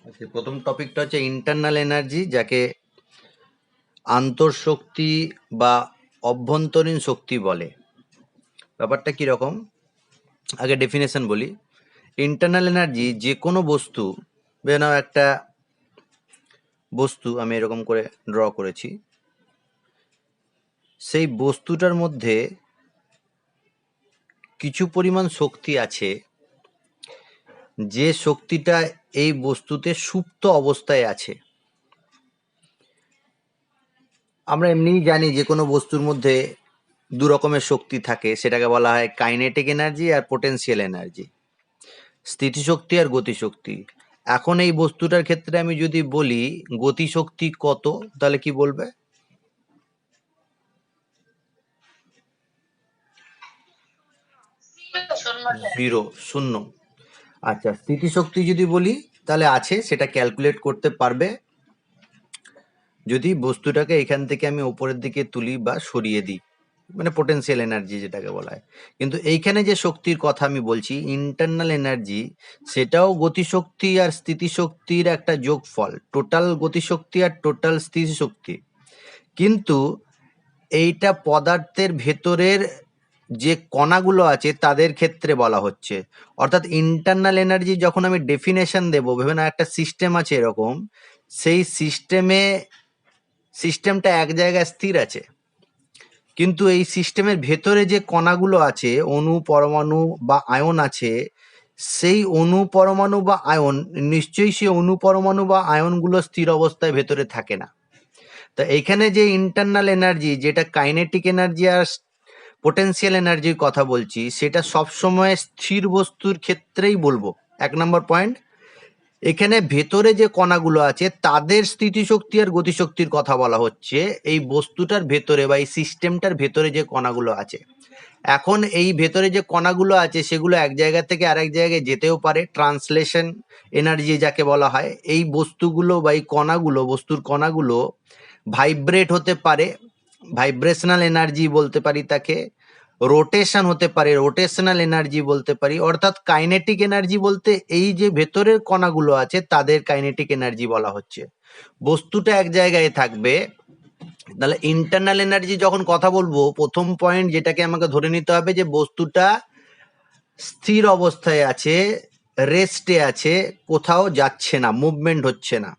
আচ্ছা, প্রথম টপিকটা হচ্ছে ইন্টারনাল এনার্জি, যাকে আন্তঃশক্তি বা অভ্যন্তরীণ শক্তি বলে। ব্যাপারটা কিরকম, আগে ডেফিনেশন বলি। ইন্টারনাল এনার্জি যে কোনো বস্তু, নাও একটা বস্তু আমি এরকম করে ড্র করেছি, সেই বস্তুটার মধ্যে কিছু পরিমাণ শক্তি আছে, যে শক্তিটা এই বস্তুতে সুপ্ত অবস্থায় আছে। আমরা এমনিই জানি যে কোনো বস্তুর মধ্যে দু রকমের শক্তি থাকে, সেটাকে বলা হয় কাইনেটিক এনার্জি আর পোটেনশিয়াল এনার্জি, স্থিতিশক্তি আর গতিশক্তি। এখন এই বস্তুটার ক্ষেত্রে আমি যদি বলি গতিশক্তি কত, তাহলে কি বলবে? জিরো, শূন্য। আচ্ছা, স্থিতিশক্তি যদি বলি তাহলে আছে, সেটা ক্যালকুলেট করতে পারবে যদি বস্তুটাকে এখান থেকে আমি উপরের দিকে তুলি বা সরিয়ে দিই, মানে পোটেনশিয়াল এনার্জি যেটাকে বলা হয়। কিন্তু এইখানে যে শক্তির কথা আমি বলছি ইন্টারনাল এনার্জি, সেটাও গতিশক্তি আর স্থিতিশক্তির একটা যোগফল, টোটাল গতিশক্তি আর টোটাল স্থিতিশক্তি। কিন্তু এইটা পদার্থের ভেতরের যে কণাগুলো আছে তাদের ক্ষেত্রে বলা হচ্ছে। অর্থাৎ ইন্টারনাল এনার্জি যখন আমি ডেফিনেশন দেবো, ভেবে না একটা সিস্টেম আছে এরকম, সেই সিস্টেমটা এক জায়গায় স্থির আছে, কিন্তু এই সিস্টেমের ভেতরে যে কণাগুলো আছে, অণু পরমাণু বা আয়ন আছে, সেই অণু পরমাণু বা আয়ন, নিশ্চয়ই সেই অণু পরমাণু বা আয়নগুলো স্থির অবস্থায় ভেতরে থাকে না। তা এইখানে যে ইন্টারনাল এনার্জি, যেটা কাইনেটিক এনার্জি আর পোটেনশিয়াল এনার্জির কথা বলছি, সেটা সবসময় স্থির বস্তুর ক্ষেত্রেই বলবো। এক নম্বর পয়েন্ট, এখানে ভেতরে যে কণাগুলো আছে তাদের স্থিতিশক্তি আর গতিশক্তির কথা বলা হচ্ছে, এই বস্তুটার ভেতরে বা এই সিস্টেমটার ভেতরে যে কণাগুলো আছে। এখন এই ভেতরে যে কণাগুলো আছে সেগুলো এক জায়গা থেকে আরেক জায়গায় যেতেও পারে, ট্রান্সলেশন এনার্জি যাকে বলা হয়। এই বস্তুগুলো বা এই কণাগুলো, বস্তুর কণাগুলো ভাইব্রেট হতে পারে, ভাইব্রেশনাল এনার্জি বলতে পারি তাকে, রোটেশন হতে পারে, রোটেশনাল এনার্জি বলতে পারি। অর্থাৎ কাইনেটিক এনার্জি বলতে এই যে ভেতরের কণাগুলো আছে তাদের কাইনেটিক এনার্জি বলা হচ্ছে। বস্তুটা এক জায়গায় থাকবে। তাহলে ইন্টারনাল এনার্জি যখন কথা বলবো, প্রথম পয়েন্ট যেটাকে আমাকে ধরে নিতে হবে যে বস্তুটা স্থির অবস্থায় আছে, রেস্টে আছে, কোথাও যাচ্ছে না, মুভমেন্ট হচ্ছে না।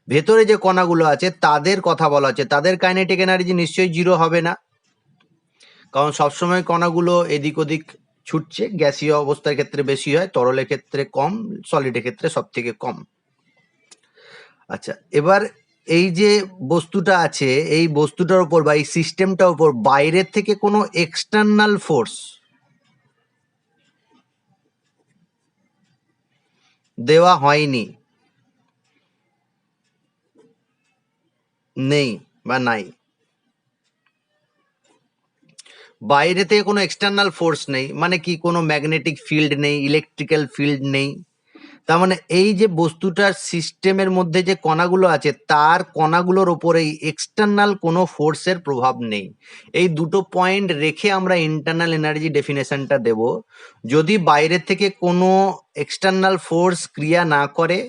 ভেতরে যে কণাগুলো আছে তাদের কথা বলা হচ্ছে, তাদের কাইনেটিক এনার্জি নিশ্চয়ই জিরো হবে না, কারণ সবসময় কণাগুলো এদিক ওদিক ছুটছে। গ্যাসীয় অবস্থার ক্ষেত্রে বেশি হয়, তরলের ক্ষেত্রে কম, সলিডের ক্ষেত্রে সব থেকে কম। আচ্ছা, এবার এই যে বস্তুটা আছে, এই বস্তুটার উপর বা এই সিস্টেমটার উপর বাইরের থেকে কোনো এক্সটার্নাল ফোর্স দেওয়া হয়নি, নেই বা নাই। বাইরে থেকে কোনো এক্সটার্নাল ফোর্স নেই মানে কি, কোনো ম্যাগনেটিক ফিল্ড নেই, ইলেকট্রিক্যাল ফিল্ড নেই। তার মানে এই যে বস্তুটার সিস্টেমের মধ্যে যে কণাগুলো আছে তার কণাগুলোর ওপরে এক্সটার্নাল কোনো ফোর্সের প্রভাব নেই। এই দুটো পয়েন্ট রেখে আমরা ইন্টারনাল এনার্জি ডেফিনেশনটা দেব। যদি বাইরে থেকে কোনো এক্সটার্নাল ফোর্স ক্রিয়া না করে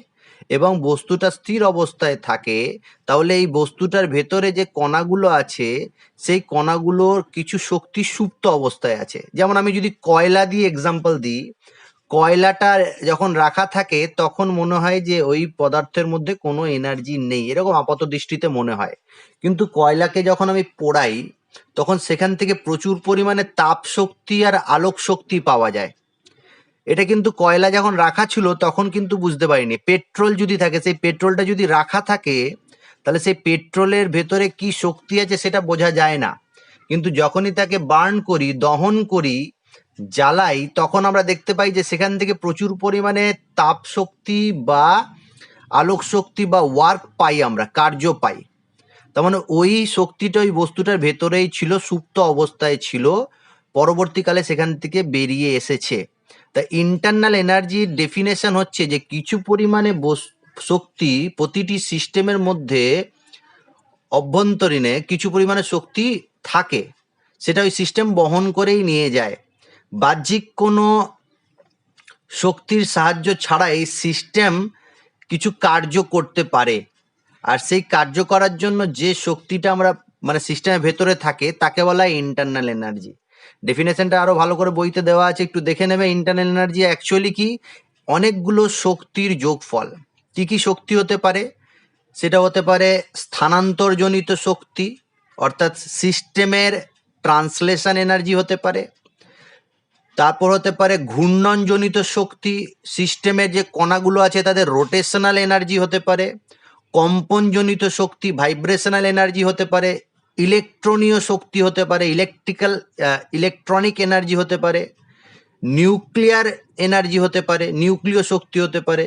এবং বস্তুটা স্থির অবস্থায় থাকে, তাহলে এই বস্তুটার ভেতরে যে কণাগুলো আছে সেই কণাগুলোর কিছু শক্তি সুপ্ত অবস্থায় আছে। যেমন আমি যদি কয়লা দিয়ে এক্সাম্পল দিই, কয়লাটা যখন রাখা থাকে তখন মনে হয় যে ওই পদার্থের মধ্যে কোনো এনার্জি নেই, এরকম আপাত দৃষ্টিতে মনে হয়। কিন্তু কয়লাকে যখন আমি পোড়াই তখন সেখান থেকে প্রচুর পরিমাণে তাপ শক্তি আর আলোক শক্তি পাওয়া যায়। এটা কিন্তু কয়লা যখন রাখা ছিল তখন কিন্তু বুঝতে পারিনি। পেট্রোল যদি থাকে, সেই পেট্রোলটা যদি রাখা থাকে তাহলে সেই পেট্রোলের ভেতরে কি শক্তি আছে সেটা বোঝা যায় না। কিন্তু যখনই তাকে বার্ন করি, দহন করি, জ্বালাই, তখন আমরা দেখতে পাই যে সেখান থেকে প্রচুর পরিমাণে তাপ শক্তি বা আলোক শক্তি বা ওয়ার্ক পাই, আমরা কার্য পাই। তার মানে ওই শক্তিটা ওই বস্তুটার ভেতরেই ছিল, সুপ্ত অবস্থায় ছিল, পরবর্তীকালে সেখান থেকে বেরিয়ে এসেছে। তা ইন্টারনাল এনার্জির ডেফিনেশন হচ্ছে যে কিছু পরিমাণে শক্তি প্রতিটি সিস্টেমের মধ্যে, অভ্যন্তরীণে কিছু পরিমাণে শক্তি থাকে, সেটা ওই সিস্টেম বহন করেই নিয়ে যায়। বাহ্যিক কোনো শক্তির সাহায্য ছাড়াই সিস্টেম কিছু কার্য করতে পারে, আর সেই কার্য করার জন্য যে শক্তিটা আমরা মানে সিস্টেমের ভেতরে থাকে তাকে বলা হয় ইন্টারনাল এনার্জি। ডেফিনেশনটা আরো ভালো করে বইতে দেওয়া আছে, একটু দেখে নেবে। ইন্টারনাল এনার্জি অ্যাকচুয়ালি কি, অনেকগুলো শক্তির যোগফল। কি কি শক্তি হতে পারে? সেটা হতে পারে স্থানান্তরজনিত শক্তি, অর্থাৎ সিস্টেমের ট্রান্সলেশন এনার্জি হতে পারে। তারপর হতে পারে ঘূর্ণনজনিত শক্তি, সিস্টেমের যে কণাগুলো আছে তাদের রোটেশনাল এনার্জি হতে পারে। কম্পনজনিত শক্তি, ভাইব্রেশনাল এনার্জি হতে পারে। ইলেকট্রনীয় শক্তি হতে পারে, ইলেকট্রনিক এনার্জি হতে পারে। নিউক্লিয়ার এনার্জি হতে পারে, নিউক্লিয় শক্তি হতে পারে।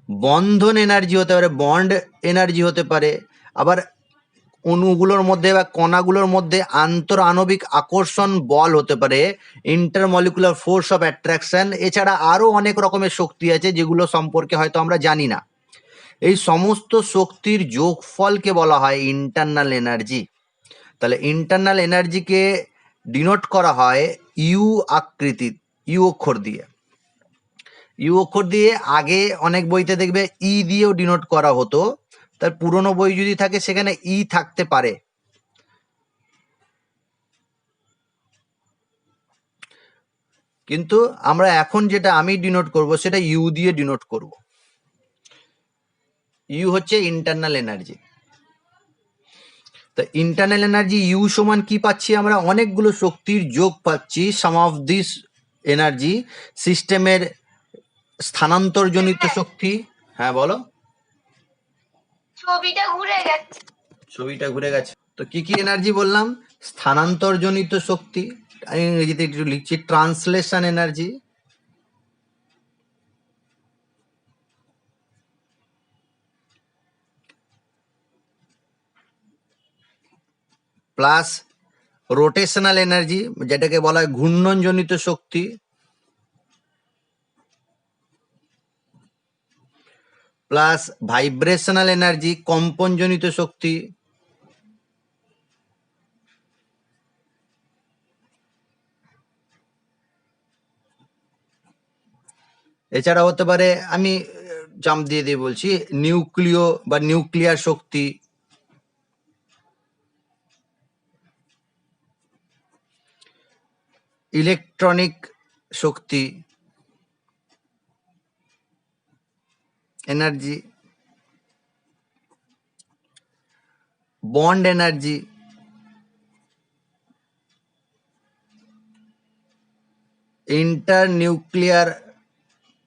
বন্ধন এনার্জি হতে পারে, বন্ড এনার্জি হতে পারে। আবার অণুগুলোর মধ্যে বা কণাগুলোর মধ্যে আন্তর আণবিক আকর্ষণ বল হতে পারে, ইন্টারমলিকুলার ফোর্স অফ অ্যাট্রাকশন। এছাড়া আরো অনেক রকমের শক্তি আছে যেগুলো সম্পর্কে হয়তো আমরা জানি না। এই সমস্ত শক্তির যোগফলকে বলা হয় ইন্টারনাল এনার্জি। তাহলে ইন্টারনাল এনার্জিকে ডিনোট করা হয় ইউ আকৃতি, ইউ অক্ষর দিয়ে। ইউ অক্ষর দিয়ে আগে অনেক বইতে দেখবে ই দিয়েও ডিনোট করা হতো, তার পুরনো বই যদি থাকে সেখানে ই থাকতে পারে। কিন্তু আমরা এখন যেটা আমি ডিনোট করব সেটা ইউ দিয়ে ডিনোট করব। ইউ হচ্ছে ইন্টারনাল এনার্জি। তো ইন্টারনাল এনার্জি ইউ সমান কি পাচ্ছি আমরা? অনেকগুলো শক্তির যোগ পাচ্ছি। সাম অফ দিস এনার্জি সিস্টেমের স্থানান্তরজনিত শক্তি। হ্যাঁ বলো। ছবিটা ঘুরে গেছে। তো কি কি এনার্জি বললাম? স্থানান্তরজনিত শক্তি, আমি ইংরেজিতে একটু লিখছি, translation energy, plus rotational energy যেটাকে বলা হয় ঘূর্ণনজনিত শক্তি, প্লাস ভাইব্রেশনাল এনার্জি কম্পনজনিত শক্তি, এছাড়া হতে পারে, আমি জাম্প দিয়ে দিয়ে বলছি, নিউক্লিয় বা নিউক্লিয়ার শক্তি, ইলেকট্রনিক শক্তি energy, bond energy, inter nuclear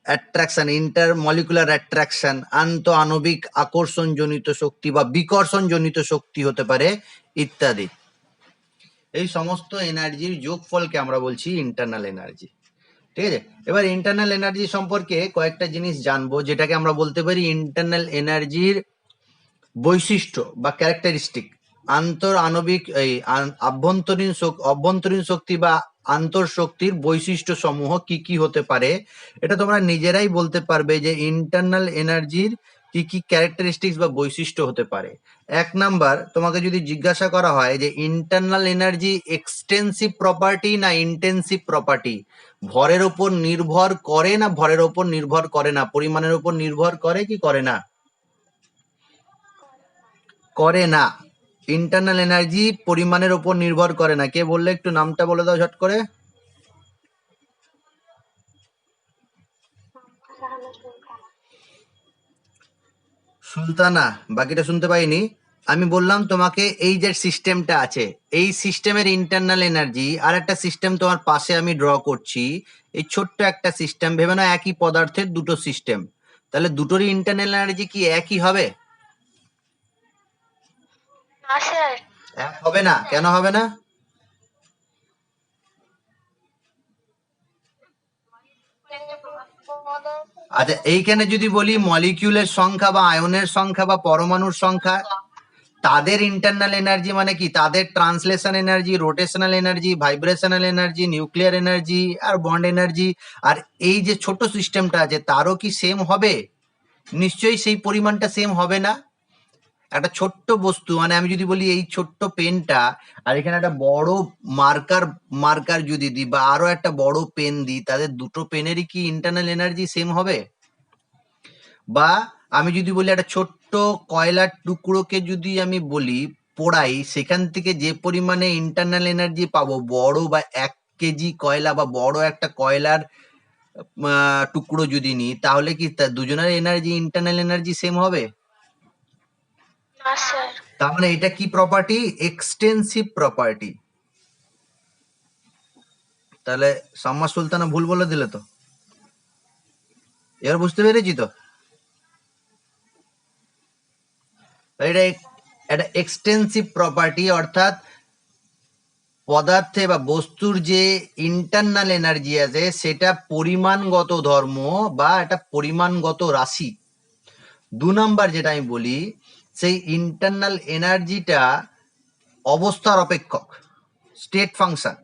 attraction, inter molecular attraction, আন্ত আণবিক আকর্ষণজনিত শক্তি বা বিকর্ষণজনিত শক্তি হতে পারে ইত্যাদি। এই সমস্ত এনার্জির যোগফলকে আমরা বলছি ইন্টারনাল এনার্জি। ঠিক আছে, এবার ইন্টারনাল এনার্জি সম্পর্কে কয়েকটা জিনিস জানবো যেটাকে আমরা বলতে পারি ইন্টারনাল এনার্জির বৈশিষ্ট্য বা ক্যারেক্টারিস্টিক। আন্তর আণবিক এই অভ্যন্তরীণ শক্তি বা আন্তর শক্তির বৈশিষ্ট্য সমূহ কি কি হতে পারে, এটা তোমরা নিজেরাই বলতে পারবে যে ইন্টারনাল এনার্জির কি কি ক্যারেক্টারিস্টিক্স বা বৈশিষ্ট্য হতে পারে। এক নাম্বার, তোমাকে যদি জিজ্ঞাসা করা হয় যে ইন্টারনাল এনার্জি এক্সটেন্সিভ প্রপার্টি না ইন্টেন্সিভ প্রপার্টি, ভরের ওপর নির্ভর করে না ভরের ওপর নির্ভর করে না, পরিমাণের উপর নির্ভর করে কি করে না? করে না। ইন্টারনাল এনার্জি পরিমাণের উপর নির্ভর করে না। কে বললে? একটু নামটা বলে দাও ঝট করে। সুলতানা, বাকিটা শুনতে পাইনি। আমি বললাম তোমাকে এই যে সিস্টেমটা আছে, এই সিস্টেমের ইন্টারনাল এনার্জি, আর একটা সিস্টেম তোমার পাশে আমি ড্র করছি, এই ছোট্ট একটা সিস্টেম ভেবে না, একই পদার্থের দুটো সিস্টেম, তাহলে দুটোরই ইন্টারনাল এনার্জি কি একই হবে? এক হবে না। কেন হবে না? আচ্ছা, এইখানে যদি বলি মলিকিউলের সংখ্যা বা আয়নের সংখ্যা বা পরমাণুর সংখ্যা, তাদের ইন্টারনাল এনার্জি মানে কি? তাদের translation energy, rotational energy, vibrational energy, nuclear energy আর বন্ড এনার্জি, আর এই যে ছোট সিস্টেমটা আছে তারও কি সেম হবে? নিশ্চয়ই সেই পরিমাণটা সেম হবে না। একটা ছোট্ট বস্তু, মানে আমি যদি বলি এই ছোট্ট পেনটা, আর এখানে একটা বড় মার্কার যদি দিই বা আরো একটা বড় পেন দিই, তাদের দুটো পেনেরই কি ইন্টারনাল এনার্জি সেম হবে? বা আমি যদি বলি একটা ছোট্ট কয়লার টুকরোকে যদি আমি বলি পোড়াই, সেখান থেকে যে পরিমাণে ইন্টারনাল এনার্জি পাবো, বড় বা 1 কেজি কয়লা বা বড় একটা কয়লার টুকরো যদি নিই, তাহলে কি দুজনের এনার্জি, ইন্টারনাল এনার্জি সেম হবে? না স্যার। তার মানে এটা কি প্রপার্টি? Extensive property. তাহলে সাম্মা সুলতানা ভুল বলে দিলে তো, এবার বুঝতে পেরেছি তো? এটা একটা এক্সটেন্সিভ প্রপার্টি, অর্থাৎ পদার্থে বা বস্তুর যে ইন্টারনাল এনার্জি আছে সেটা পরিমাণগত ধর্ম বা একটা পরিমাণগত রাশি। 2 নাম্বার যেটা আমি বলি, সেই ইন্টারনাল এনার্জিটা অবস্থার অপেক্ষক, স্টেট ফাংশন।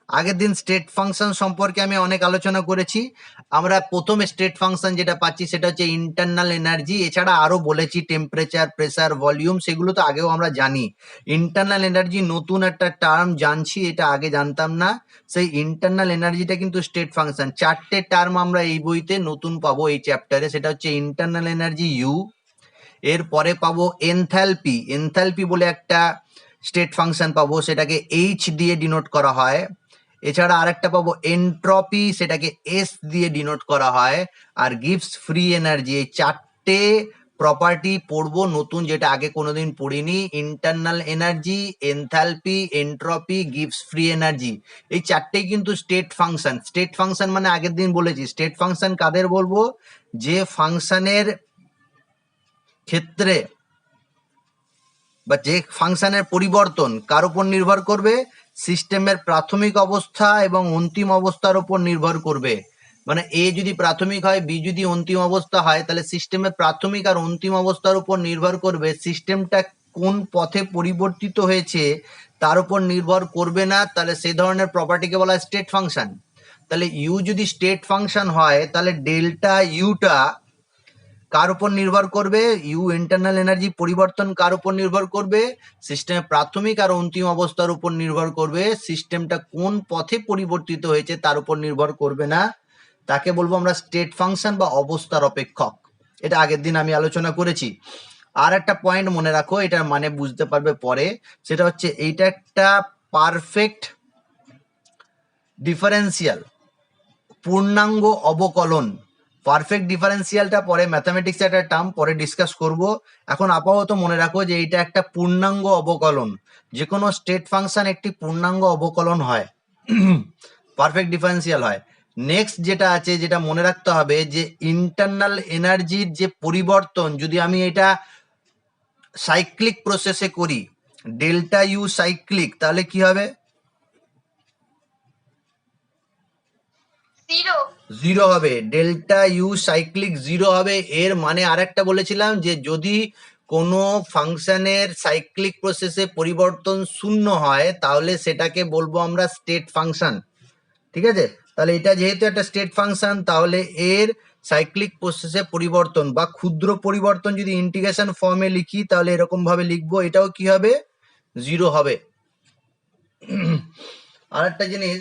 আগের দিন স্টেট ফাংশন সম্পর্কে আমি অনেক আলোচনা করেছি। আমরা প্রথমে স্টেট ফাংশন যেটা পাচ্ছি সেটা হচ্ছে ইন্টারনাল এনার্জি। এছাড়া আরো বলেছি টেম্পারেচার, প্রেসার, ভলিউম, সেগুলো তো আগেও আমরা জানি। ইন্টারনাল এনার্জি নতুন একটা টার্ম জানছি, এটা আগে জানতাম না। সেই ইন্টারনাল এনার্জিটা কিন্তু স্টেট ফাংশন। 4টে টার্ম আমরা এই বইতে নতুন পাবো এই চ্যাপ্টারে। সেটা হচ্ছে ইন্টারনাল এনার্জি ইউ, এরপরে পাবো এনথ্যালপি। এনথ্যালপি বলে একটা স্টেট ফাংশন পাবো, সেটাকে এইচ দিয়ে ডিনোট করা হয়। এছাড়া আরেকটা পাবো এন্ট্রপি, সেটাকে এস দিয়ে ডিনোট করা হয়। আর গিভস ফ্রি এনার্জি। এই 4টে প্রপার্টি পড়বো নতুন, যেটা আগে কোনোদিন পড়িনি। Internal energy, enthalpy, entropy, gives free energy, এই 4টেই কিন্তু স্টেট ফাংশন। স্টেট ফাংশন মানে আগের দিন বলেছি, স্টেট ফাংশন কাদের বলবো? যে ফাংশনের ক্ষেত্রে বা যে ফাংশনের পরিবর্তন কার উপর নির্ভর করবে? সিস্টেমের প্রাথমিক অবস্থা এবং অন্তিম অবস্থার উপর নির্ভর করবে। মানে এ যদি প্রাথমিক হয়, বি যদি অন্তিম অবস্থা হয়, তাহলে সিস্টেমের প্রাথমিক আর অন্তিম অবস্থার উপর নির্ভর করবে। সিস্টেমটা কোন পথে পরিবর্তিত হয়েছে তার উপর নির্ভর করবে না, তাহলে সেই ধরনের প্রপার্টিকে বলা হয় স্টেট ফাংশন। তাহলে ইউ যদি স্টেট ফাংশন হয়, তাহলে ডেল্টা ইউটা কার উপর নির্ভর করবে? ইউ ইন্টারনাল এনার্জি পরিবর্তন কার উপর নির্ভর করবে? সিস্টেমের প্রাথমিক আর অন্তিম অবস্থার উপর নির্ভর করবে। সিস্টেমটা কোন পথে পরিবর্তিত হয়েছে তার উপর নির্ভর করবে না। তাকে বলবো আমরা স্টেট ফাংশন বা অবস্থার অপেক্ষক। এটা আগের দিন আমি আলোচনা করেছি। আর একটা পয়েন্ট মনে রাখো, এটার মানে বুঝতে পারবে পরে। সেটা হচ্ছে এইটা একটা পারফেক্ট ডিফারেন্সিয়াল, পূর্ণাঙ্গ অবকলন। পারফেক্ট ডিফারেন্সিয়ালটা পরে ম্যাথামেটিক্স একটা টার্ম, পরে ডিসকাস করব। এখন আপাতত মনে রাখো যে এটা একটা পূর্ণাঙ্গ অবকলন। যে কোনো স্টেট ফাংশন একটি পূর্ণাঙ্গ অবকলন হয়, পারফেক্ট ডিফারেন্সিয়াল হয়। নেক্সট যেটা আছে, যেটা মনে রাখতে হবে, যে ইন্টারনাল এনার্জির যে পরিবর্তন, যদি আমি এটা সাইক্লিক প্রসেসে করি, ডেল্টা ইউ সাইক্লিক, তাহলে কি হবে? জিরো হবে। ডেল্টা ইউ সাইক্লিক জিরো হবে। এর মানে আরেকটা বলেছিলাম যে যদি কোনো ফাংশনের সাইক্লিক প্রসেসে পরিবর্তন শূন্য হয়, তাহলে সেটাকে বলবো আমরা স্টেট ফাংশন। ঠিক আছে? তাহলে এটা যেহেতু একটা স্টেট ফাংশন, তাহলে এর সাইক্লিক প্রসেসে পরিবর্তন বা ক্ষুদ্র পরিবর্তন যদি ইন্টিগ্রেশন ফর্মে লিখি, তাহলে এরকম ভাবে লিখবো, এটাও কি হবে? জিরো হবে। আরেকটা জিনিস,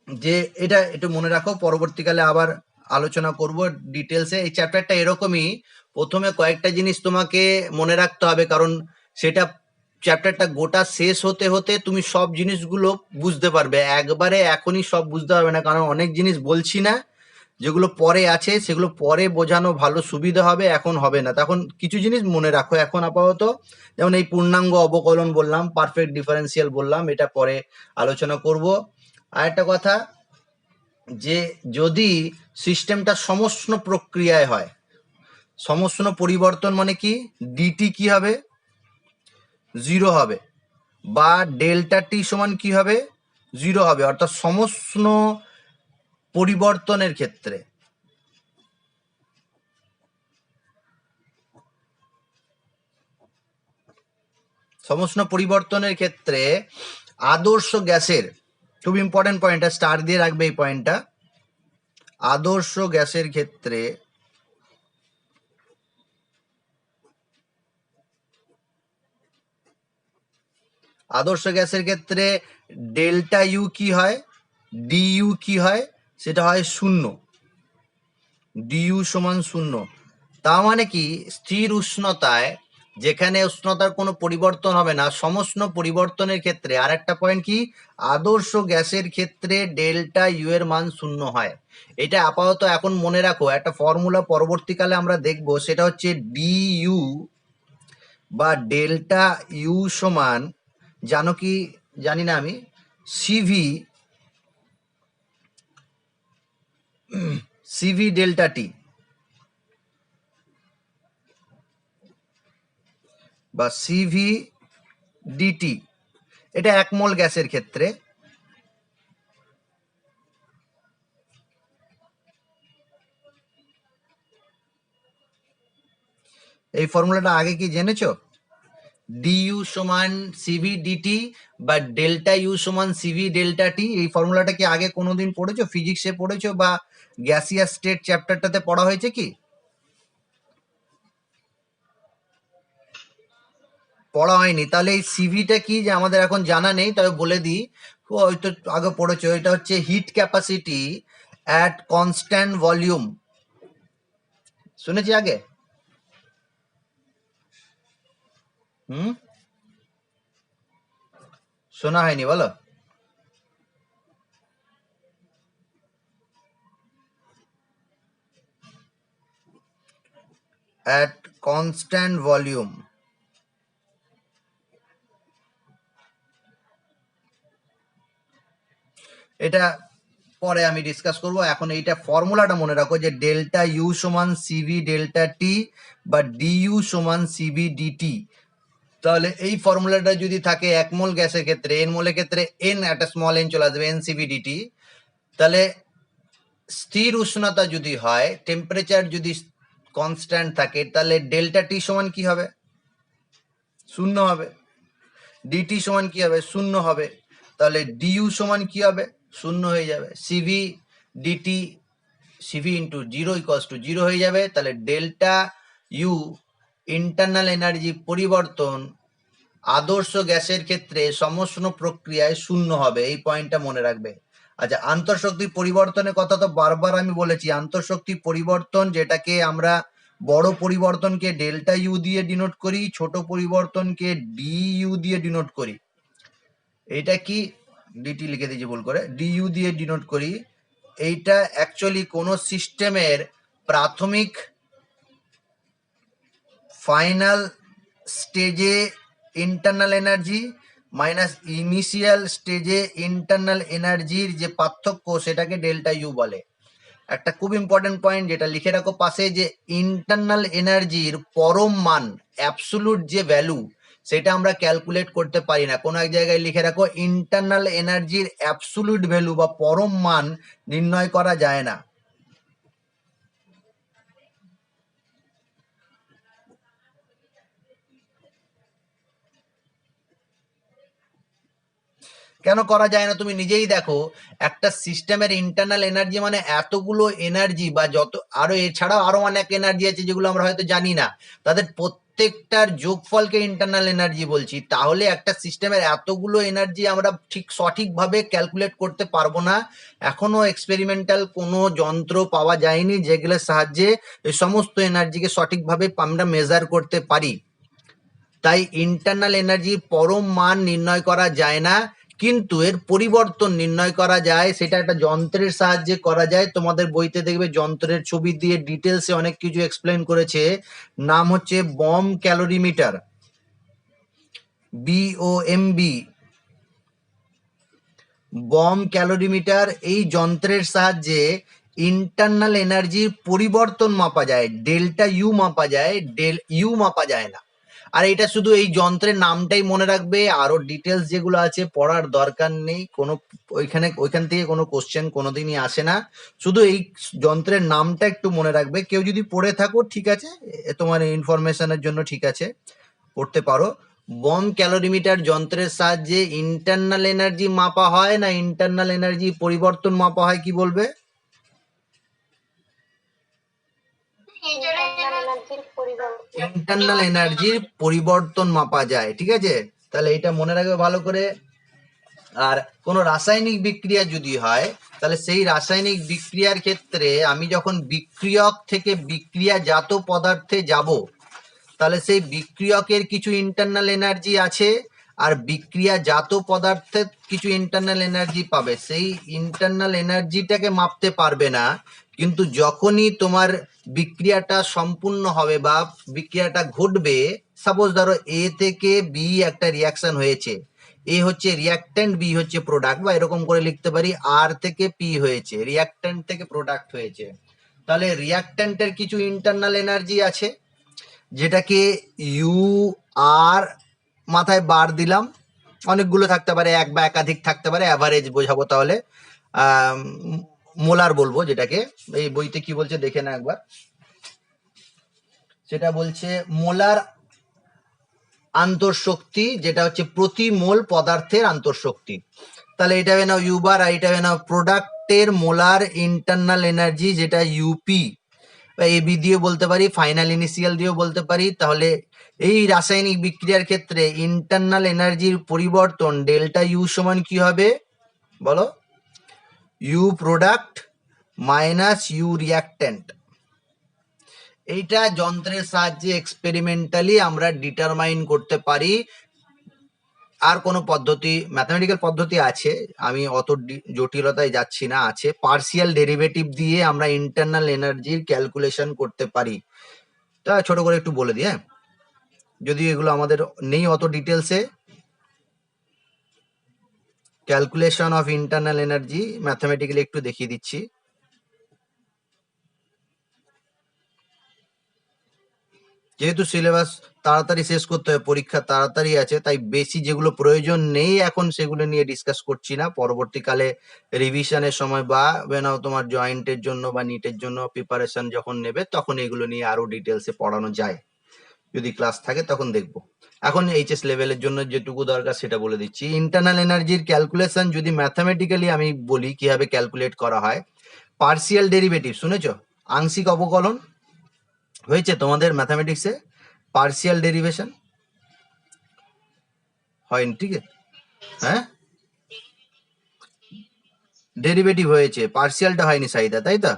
যে এটা একটু মনে রাখো, পরবর্তীকালে আবার আলোচনা করব ডিটেলসে। এই চ্যাপ্টারটা এরকমই, প্রথমে কয়েকটা জিনিস তোমাকে মনে রাখতে হবে, কারণ সেটা চ্যাপ্টারটা গোটা শেষ হতে হতে তুমি সব জিনিসগুলো বুঝতে পারবে। একবারে এখনই সব বুঝতে পারবে না, কারণ অনেক জিনিস বলছি না, যেগুলো পরে আছে সেগুলো পরে বোঝানো ভালো সুবিধা হবে, এখন হবে না। তখন কিছু জিনিস মনে রাখো এখন আপাতত, যেমন এই পূর্ণাঙ্গ অবকলন বললাম, পারফেক্ট ডিফারেন্সিয়াল বললাম, এটা পরে আলোচনা করব। আর একটা কথা, যে যদি সিস্টেমটা সমষ্ণ প্রক্রিয়ায় হয়, সমষ্ণ পরিবর্তন মানে কি? ডিটি কি হবে? জিরো হবে। বা ডেল্টা টি সমান কি হবে? জিরো হবে। অর্থাৎ সমষ্ণ পরিবর্তনের ক্ষেত্রে, সমষ্ণ পরিবর্তনের ক্ষেত্রে আদর্শ গ্যাসের, খুব ইম্পর্টেন্ট পয়েন্টটা, স্টার দিয়ে রাখবে এই পয়েন্টটা। আদর্শ গ্যাসের ক্ষেত্রে ডেল্টা ইউ কি হয়, ডি ইউ কি হয়? সেটা হয় শূন্য। ডিইউ সমান 0। তার মানে কি স্থির উষ্ণতায় যেখানে উষ্ণতার কোনো পরিবর্তন হবে না, সমস্ত পরিবর্তনের ক্ষেত্রে আরেকটা পয়েন্ট কি, আদর্শ গ্যাসের ক্ষেত্রে ডেল্টা ইউ এর মান 0 হয়। এটা আপাতত এখন মনে রাখো, একটা ফর্মুলা পরবর্তীকালে আমরা দেখব, সেটা হচ্ছে ডিইউ বা ডেল্টা ইউ সমান, জানো কি জানি না আমি, সিভি ডেল্টা টি বা সিভি ডিটি। এটা এক মোল গ্যাসের ক্ষেত্রে। এই ফর্মুলাটা আগে কি জেনেছো? ডিইউ সমান সিভি ডিটি বা ডেল্টা ইউ সমান সিভি ডেল্টা টি, এই ফর্মুলাটা কি আগে কোনোদিন পড়েছো, ফিজিক্সে পড়েছো বা গ্যাসিয়াস স্টেট চ্যাপ্টারটাতে পড়া হয়েছে কি? পড়া হয়নি। তাহলে এই সিভিটা কি যে আমাদের এখন জানা নেই, তবে বলে দিই, হয়তো আগে পড়েছো। এটা হচ্ছে hit capacity at constant volume. শুনেছি আগে? হুম, শোনা হয়নি বলো? At constant volume. এটা পরে আমি ডিসকাস করব, এখন এইটা ফর্মুলাটা মনে রাখো যে ডেল্টা ইউ সমান সিভি ডেল্টা টি বা ডিইউ সমান সিভি ডিটি। তাহলে এই ফর্মুলাটা যদি থাকে এক মোল গ্যাসের ক্ষেত্রে, এন মোলের ক্ষেত্রে এন একটা স্মল এন চলে আসবে, এন সিভি ডিটি। তাহলে স্থির উষ্ণতা যদি হয়, টেম্পারেচার যদি কনস্ট্যান্ট থাকে, তাহলে ডেল্টা টি সমান কি হবে? 0 হবে। ডিটি সমান কি হবে? 0 হবে। তাহলে ডিইউ সমান কি হবে? 0 হয়ে যাবে। CV dT, CV into 0 equals to 0 হয়ে যাবে। তাহলে ডেল্টা ইউ ইন্টারনাল এনার্জি পরিবর্তন আদর্শ গ্যাসের ক্ষেত্রে সমস্ত প্রক্রিয়ায় 0 হবে। এই পয়েন্টটা মনে রাখবে। আচ্ছা, আন্তঃশক্তি পরিবর্তনের কথা তো বারবার আমি বলেছি। আন্তঃশক্তি পরিবর্তন, যেটাকে আমরা বড় পরিবর্তনকে ডেল্টা ইউ দিয়ে ডিনোট করি, ছোট পরিবর্তনকে ডিইউ দিয়ে ডিনোট করি। এটা কি ডিটি লিখে দিয়েছি ভুল করে, ডিইউ দিয়ে ডিনোট করি। এইটা অ্যাকচুয়ালি কোন সিস্টেমের প্রাথমিক ফাইনাল স্টেজে ইন্টারনাল এনার্জি মাইনাস ইনিশিয়াল স্টেজে ইন্টারনাল এনার্জির যে পার্থক্য, সেটাকে ডেল্টা ইউ বলে। একটা খুব ইম্পর্টেন্ট পয়েন্ট যেটা লিখে রাখো পাশে, যে ইন্টারনাল এনার্জির পরম মান, অ্যাবসোলুট যে ভ্যালু, সেটা আমরা ক্যালকুলেট করতে পারি না। কোনো এক জায়গায় লিখে রাখো, ইন্টারনাল এনার্জির অ্যাবসোলুট ভ্যালু বা পরম মান নির্ণয় করা যায় না। কেন করা যায় না তুমি নিজেই দেখো। একটা সিস্টেমের ইন্টারনাল এনার্জি মানে এতগুলো এনার্জি, বা যত আরো এছাড়াও আরো অনেক এনার্জি আছে যেগুলো আমরা হয়তো জানি না, তাদের প্রত্যেকটার যোগফলকে ইন্টারনাল এনার্জি বলছি। তাহলে একটা সিস্টেমের এতগুলো এনার্জি আমরা ঠিক সঠিকভাবে ক্যালকুলেট করতে পারবো না। এখনো এক্সপেরিমেন্টাল কোনো যন্ত্র পাওয়া যায়নি যেগুলোর সাহায্যে এই সমস্ত এনার্জিকে সঠিকভাবে আমরা মেজার করতে পারি। তাই ইন্টারনাল এনার্জির পরম মান নির্ণয় করা যায় না, কিন্তু এর পরিবর্তন নির্ণয় করা যায়। সেটা একটা যন্ত্রের সাহায্যে করা যায়। তোমাদের বইতে দেখবে যন্ত্রের ছবি দিয়ে ডিটেলসে অনেক কিছু এক্সপ্লেন করেছে। নাম হচ্ছে bomb calorimeter, BOMB, bomb calorimeter. এই যন্ত্রের সাহায্যে ইন্টারনাল এনার্জির পরিবর্তন মাপা যায়, ডেল্টা ইউ মাপা যায়, ডেল ইউ মাপা যায় না। আর এটা শুধু এই যন্ত্রের নামটাই মনে রাখবে, আরো ডিটেলস যেগুলো আছে পড়ার দরকার নেই। কোনো ওইখান থেকে কোনো কোশ্চেন কোনোদিনই আসে না। শুধু এই যন্ত্রের নামটা একটু মনে রাখবে। কেউ যদি পড়ে থাকো ঠিক আছে, তোমার ইনফরমেশনের জন্য ঠিক আছে, পড়তে পারো। বম ক্যালোরিমিটার যন্ত্রের সাহায্যে ইন্টারনাল এনার্জি মাপা হয় না ইন্টারনাল এনার্জি পরিবর্তন মাপা হয়, কি বলবে? ইন্টারনাল এনার্জির পরিবর্তন মাপা যায়। ঠিক আছে, তাহলে এটা মনে রাখবে ভালো করে। আর কোনো রাসায়নিক বিক্রিয়া যদি হয় তাহলে সেই রাসায়নিক বিক্রিয়ার ক্ষেত্রে আমি যখন বিক্রিয়ক থেকে বিক্রিয়াজাত পদার্থে যাব তাহলে সেই বিক্রিয়কের কিছু ইন্টারনাল এনার্জি আছে আর বিক্রিয়াজাত পদার্থের কিছু ইন্টারনাল এনার্জি পাবে। সেই ইন্টারনাল এনার্জিটাকে মাপতে পারবে না, কিন্তু যখনই তোমার বিক্রিয়াটা সম্পূর্ণ হবে বা বিক্রিয়াটা ঘটবে, সাপোজ ধরো এ থেকে বি একটা রিয়াকশন হয়েছে, এ হচ্ছে রিয়াক্ট্যান্ট, বি হচ্ছে প্রোডাক্ট, বা এরকম করে লিখতে পারি আর থেকে পি হয়েছে, রিয়াক্ট্যান্ট থেকে প্রোডাক্ট হয়েছে। তাহলে রিয়াক্ট্যান্টের কিছু ইন্টারনাল এনার্জি আছে যেটাকে ইউ আর মাথায় বার দিলাম, অনেকগুলো থাকতে পারে, এক বা একাধিক থাকতে পারে, অ্যাভারেজ বোঝাবো তাহলে মোলার বলবো, যেটাকে এই বইতে কি বলছে দেখে না একবার, সেটা বলছে মোলার আন্তঃশক্তি, যেটা হচ্ছে প্রতি মোল পদার্থের আন্তঃশক্তি। তাহলে এটা হবে না ইউ বার, আর এটা হবে না প্রোডাক্টের মোলার ইন্টারনাল এনার্জি, যেটা ইউপি বা এবি দিয়ে বলতে পারি, ফাইনাল ইনিশিয়াল দিয়েও বলতে পারি। তাহলে এই রাসায়নিক বিক্রিয়ার ক্ষেত্রে ইন্টারনাল এনার্জির পরিবর্তন ডেল্টা ইউ সমান কি হবে বলো? U product minus U reactant. এইটা যন্ত্রের সাহায্যে এক্সপেরিমেন্টালি আমরা ডিটারমাইন করতে পারি। আর কোনো পদ্ধতি, ম্যাথমেটিক্যাল পদ্ধতি আছে, আমি অত জটিলতায় যাচ্ছি না, আছে পার্সিয়াল ডেরিভেটিভ দিয়ে আমরা ইন্টারনাল এনার্জির ক্যালকুলেশন করতে পারি। তা ছোট করে একটু বলে দিই, হ্যাঁ, যদি এগুলো আমাদের নেই অত ডিটেলসে। Calculation of internal energy mathematically একটু দেখিয়ে দিচ্ছি। যেহেতু সিলেবাস তাড়াতাড়ি শেষ করতে হবে, পরীক্ষা তাড়াতাড়ি আছে, তাই বেশি যেগুলো প্রয়োজন নেই এখন সেগুলো নিয়ে ডিসকাস করছি না। পরবর্তীকালে রিভিশনের সময় বা তোমার জয়েন্টের জন্য বা নিটের জন্য প্রিপারেশন যখন নেবে তখন এগুলো নিয়ে আরো ডিটেলসে পড়ানো যায়, যদি ক্লাস থাকে তখন দেখবো। এখন এইচএস লেভেলের জন্য যেটুকু দরকার সেটা বলে দিচ্ছি। ইন্টারনাল এনার্জির ক্যালকুলেশন যদি ম্যাথামেটিক্যালি আমি বলি কিভাবে ক্যালকুলেট করা হয়, পার্সিয়াল ডেরিভেটিভ শুনেছো? আংশিক অবকলন হয়েছে তোমাদের ম্যাথামেটিক্সে? পার্সিয়াল ডেরিভেশন হয়নি, ঠিক আছে? হ্যাঁ, ডেরিভেটিভ হয়েছে, পার্সিয়ালটা হয়নি সাইদা, তাই তো?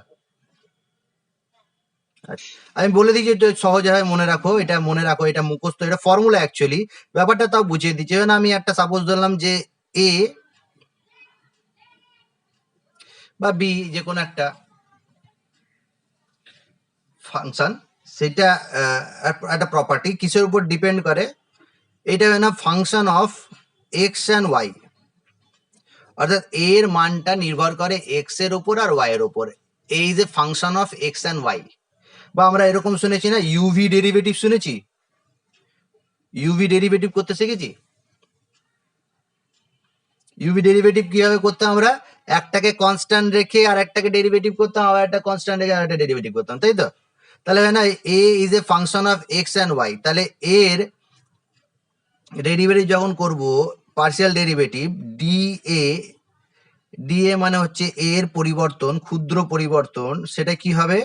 আচ্ছা, আমি বলে দিচ্ছি, এটা সহজে হয় মনে রাখো, এটা মনে রাখো, এটা মুখস্থ, এটা ফর্মুলা অ্যাকচুয়ালি, ব্যাপারটা তাও বুঝিয়ে দিচ্ছি। যেমন আমি একটা সাপোজ ধরলাম যে এ বা বি যে কোনো একটা ফাংশন, সেটা একটা প্রপার্টি কিসের উপর ডিপেন্ড করে? এটা হয় না function of x and y, অর্থাৎ এর মানটা নির্ভর করে এক্স এর উপর আর ওয়াই এর উপর। এই যে function of x and y, বা আমরা এরকম শুনেছি না ইউভি ডেরিভেটিভ, শুনেছি? ইউভি ডেরিভেটিভ করতে শিখেছি। ইউভি ডেরিভেটিভ কিভাবে করতাম? আমরা একটাকে কনস্ট্যান্ট রেখে আর একটাকে ডেরিভেটিভ করতাম, আবার একটা কনস্ট্যান্ট রেখে আর একটা ডেরিভেটিভ করতাম, তাই তো? তাহলে হয় না A is a function of x and y, তাহলে এর ডেরিভেটিভ যখন করব, partial derivative d A, d A মানে হচ্ছে এর পরিবর্তন, ক্ষুদ্র পরিবর্তন, সেটা কি হবে?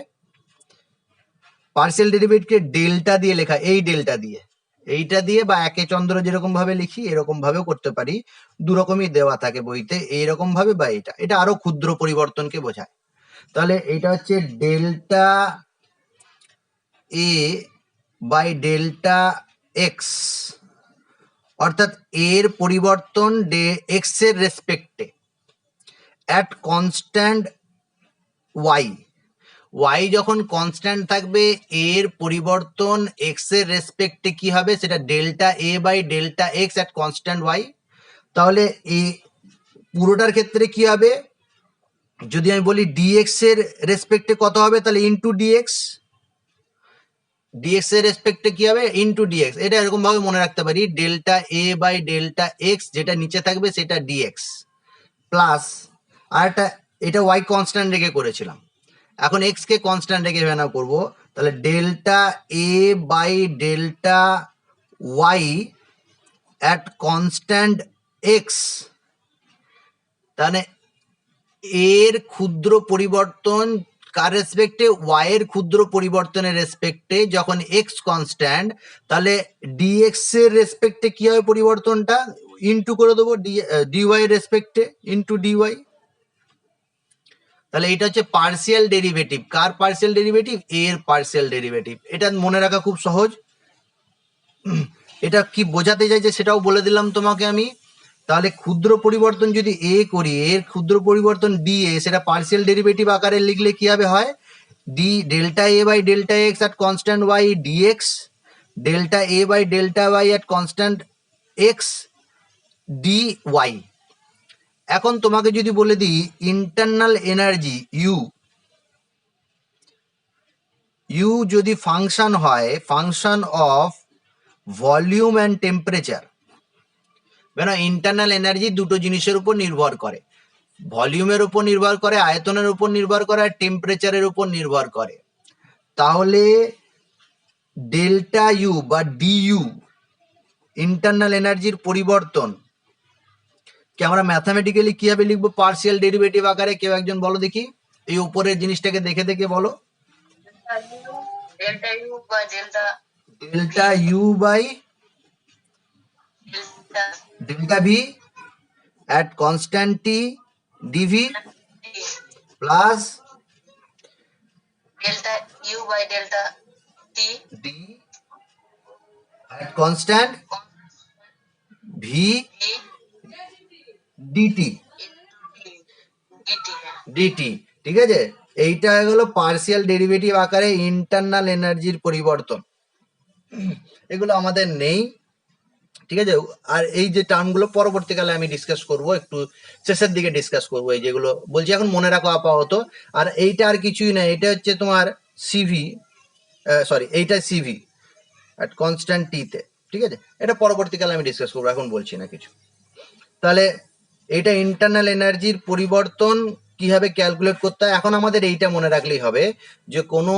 পার্সিয়াল ডেরিভেটিভকে ডেল্টা দিয়ে লেখা, এই ডেল্টা দিয়ে, এইটা দিয়ে, বা একে চন্দ্র যেরকম ভাবে লিখি এরকম ভাবেও করতে পারি, দু রকমই দেওয়া থাকে বইতে, এইরকম ভাবে বা এটা, এটা আরো ক্ষুদ্র পরিবর্তনকে বোঝায়। তাহলে এটা হচ্ছে delta A by delta x, অর্থাৎ এর পরিবর্তন এক্স এর রেসপেক্টে অ্যাট কনস্ট্যান্ট ওয়াই। ওয়াই যখন কনস্ট্যান্ট থাকবে, এর পরিবর্তন এক্স এর রেসপেক্টে কি হবে? সেটা delta A by delta x at constant y. তাহলে এই পুরোটার ক্ষেত্রে কি হবে? যদি আমি বলি ডিএক্স এর রেসপেক্টে কত হবে, তাহলে ইন্টু ডিএক্স, ডিএক্স এর রেসপেক্টে কি হবে? Into dx. এটা এরকম ভাবে মনে রাখতে পারি, delta A by delta x, যেটা নিচে থাকবে সেটা ডিএক্স, প্লাস আর একটা, এটা ওয়াই কনস্ট্যান্ট রেখে করেছিলাম, এখন এক্স কে কনস্ট্যান্ট রেখে বানাও করবো, তাহলে delta A by delta y at constant x. তাহলে এর ক্ষুদ্র পরিবর্তন কার রেসপেক্টে? ওয়াই এর ক্ষুদ্র পরিবর্তনের রেসপেক্টে, যখন এক্স কনস্ট্যান্ট, তাহলে ডিএক্স এর রেসপেক্টে কি হবে পরিবর্তনটা? ইন্টু করে দেবো ডিওয়াই রেসপেক্টে ইন্টু ডিওয়াই। তাহলে এটা হচ্ছে পার্সিয়াল ডেরিভেটিভ। কার পার্সিয়াল ডেরিভেটিভ? এর পার্সিয়াল ডেরিভেটিভ। এটা মনে রাখা খুব সহজ। এটা কি বোঝাতে চাইছে সেটাও বলে দিলাম তোমাকে আমি। তাহলে ক্ষুদ্র পরিবর্তন যদি এ করি, এর ক্ষুদ্র পরিবর্তন ডি এ, সেটা পার্সিয়াল ডেরিভেটিভ আকারে লিখলে কি হবে হয় d delta A by delta x at constant y dx, delta A by delta y at constant x d y. এখন তোমাকে যদি বলে দিই ইন্টারনাল এনার্জি ইউ, ইউ যদি ফাংশন হয় function of volume and temperature, কেন ইন্টারনাল এনার্জি দুটো জিনিসের উপর নির্ভর করে, ভলিউমের উপর নির্ভর করে, আয়তনের উপর নির্ভর করে, আর টেম্পারেচারের উপর নির্ভর করে। তাহলে ডেল্টা ইউ বা ডিইউ ইন্টারনাল এনার্জির পরিবর্তন কি আমরা ম্যাথামেটিক্যালি কিভাবে লিখবো? পার্সিয়াল ডেরিভেটিভ আকারে। কেউ একজন বলো দেখি, এই উপরের জিনিসটাকে দেখে দেখে বলো। Delta U by delta V at constant t dv plus delta u by delta t d at constant v dt dt। ঠিক আছে, এইটা হয়ে গেল পার্সিয়াল ডেরিভেটিভ আকারে ইন্টারনাল এনার্জির পরিবর্তন। এগুলো আমাদের নেই, ঠিক আছে। আর এই যে টার্মগুলো পরবর্তীকালে আমি ডিসকাস করব, একটু শেষের দিকে ডিসকাস করব, এই যেগুলো বলছি এখন মনে রাখো আপাতত। আর এইটা আর কিছুই না, এটা হচ্ছে তোমার সিভি, সরি এইটা সিভি অ্যাট কনস্ট্যান্ট টিতে, ঠিক আছে। এটা পরবর্তীকালে আমি ডিসকাস করবো, এখন বলছি না কিছু। তাহলে এটা ইন্টারনাল এনার্জির পরিবর্তন কিভাবে ক্যালকুলেট করতে হয়, এখন আমাদের এইটা মনে রাখলেই হবে যে কোনো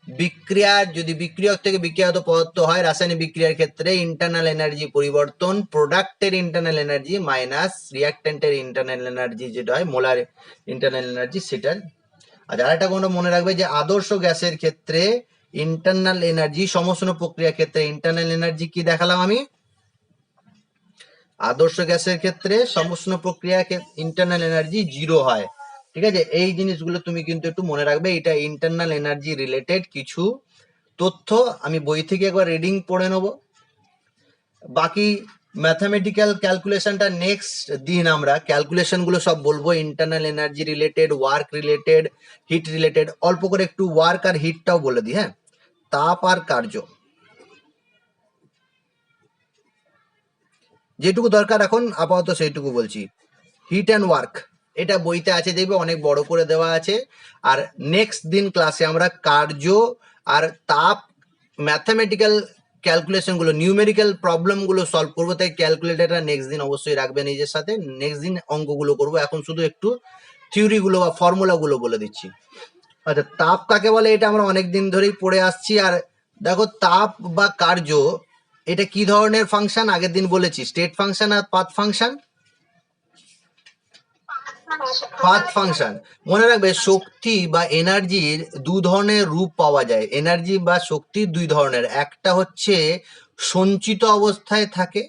বিক্রিয়া যদি বিক্রিয়ক থেকে বিক্রিয়াত পদার্থ হয় রাসায়নিক বিক্রিয়ার ক্ষেত্রে ইন্টারনাল এনার্জি পরিবর্তন প্রোডাক্টের ইন্টারনাল এনার্জি মাইনাস রিয়াক্ট্যান্টের ইন্টারনাল এনার্জি যেটা হয় মোলার ইন্টারনাল এনার্জি সেটার। আর আরেকটা কোনো মনে রাখবে যে আদর্শ গ্যাসের ক্ষেত্রে ইন্টারনাল এনার্জি, সমষ্ণ প্রক্রিয়ার ক্ষেত্রে ইন্টারনাল এনার্জি কি দেখালাম আমি? আদর্শ গ্যাসের ক্ষেত্রে সমষ্ণ প্রক্রিয়া ইন্টারনাল এনার্জি 0 হয়, ঠিক আছে। এই জিনিসগুলো তুমি কিন্তু একটু মনে রাখবে, এটা ইন্টারনাল এনার্জি রিলেটেড কিছু তথ্য। আমি বই থেকে একবার রিডিং পড়ে নেব, বাকি ম্যাথামেটিক্যাল ক্যালকুলেশনটা নেক্সট দিন আমরা ক্যালকুলেশন গুলো সব বলবো, internal energy related, work related, heat related. অল্প করে একটু ওয়ার্ক আর হিটটাও বলে দিই, হ্যাঁ। তাপ আর কার্য, যেটুকু দরকার এখন আপাতত সেইটুকু বলছি। হিট অ্যান্ড ওয়ার্ক এটা বইতে আছে, দেখবে অনেক বড় করে দেওয়া আছে। আর নেক্সট দিন ক্লাসে আমরা কার্য আর তাপ ম্যাথামেটিক্যাল ক্যালকুলেশন গুলো, নিউমেরিক্যাল প্রবলেম গুলো সলভ করবো। তাই ক্যালকুলেটরটা নেক্সট দিন অবশ্যই রাখবে নিজের সাথে, নেক্সট দিন অঙ্কগুলো করবো। এখন শুধু একটু থিওরি গুলো বা ফর্মুলা গুলো বলে দিচ্ছি। আচ্ছা, তাপ কাকে বলে এটা আমরা অনেক দিন ধরেই পড়ে আসছি। আর দেখো তাপ বা কার্য এটা কি ধরনের ফাংশন, আগের দিন বলেছি স্টেট ফাংশন আর পাথ ফাংশন। পাথ ফাংশন মনে রাখবে, শক্তি বা এনার্জির দু ধরনের রূপ পাওয়া যায়। এনার্জি বা শক্তি দুই ধরনের, একটা হচ্ছে সঞ্চিত অবস্থায় থাকে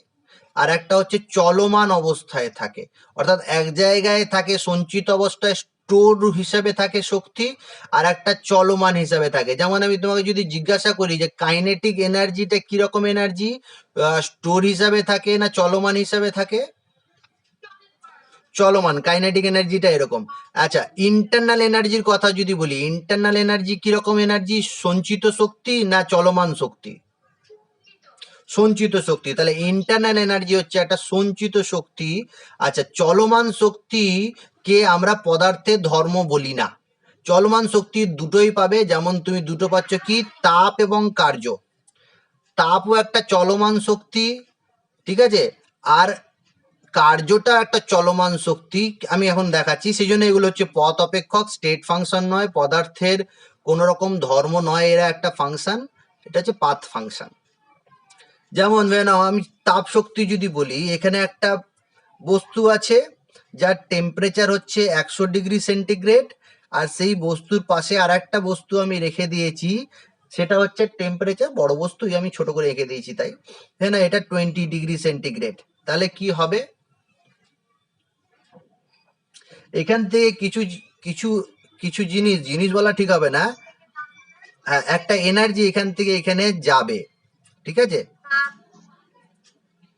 আর একটা হচ্ছে চলমান অবস্থায় থাকে। অর্থাৎ এক জায়গায় থাকে সঞ্চিত অবস্থায় স্টোর হিসাবে থাকে শক্তি, আর একটা চলমান হিসাবে থাকে। যেমন আমি তোমাকে যদি জিজ্ঞাসা করি যে কাইনেটিক এনার্জিটা কিরকম এনার্জি, স্টোর হিসাবে থাকে না চলমান হিসাবে থাকে? চলমান। কাইনেটিক এনার্জিটা এরকম। আচ্ছা, ইন্টারনাল এনার্জির কথা যদি বলি, ইন্টারনাল এনার্জি কিরকম এনার্জি, সঞ্চিত শক্তি না চলমান শক্তি? সঞ্চিত শক্তি। তাহলে ইন্টারনাল এনার্জি হচ্ছে একটা সঞ্চিত শক্তি। আচ্ছা, চলমান শক্তি কে আমরা পদার্থের ধর্ম বলি না। চলমান শক্তি দুটোই পাবে, যেমন তুমি দুটো পাচ্ছ কি, তাপ এবং কার্য। তাপও একটা চলমান শক্তি, ঠিক আছে, আর কার্যটা একটা চলমান শক্তি। আমি এখন দেখাচ্ছি, সেই জন্য এগুলো হচ্ছে পথ অপেক্ষক, স্টেট ফাংশন নয়, পদার্থের কোন রকম ধর্ম নয়, এরা একটা ফাংশন, এটা হচ্ছে পাথ ফাংশন। যেমন আমি তাপ শক্তি যদি বলি, এখানে একটা বস্তু আছে যার টেম্পারেচার হচ্ছে 100°C, আর সেই বস্তুর পাশে আর একটা বস্তু আমি রেখে দিয়েছি, সেটা হচ্ছে টেম্পারেচার, বড় বস্তু আমি ছোট করে রেখে দিয়েছি, তাই হ্যাঁ না, এটা 20°C। তাহলে কি হবে, এখান থেকে কিছু কিছু কিছু জিনিস জিনিস বলা ঠিক হবে না, একটা এনার্জি এখান থেকে এখানে যাবে, ঠিক আছে,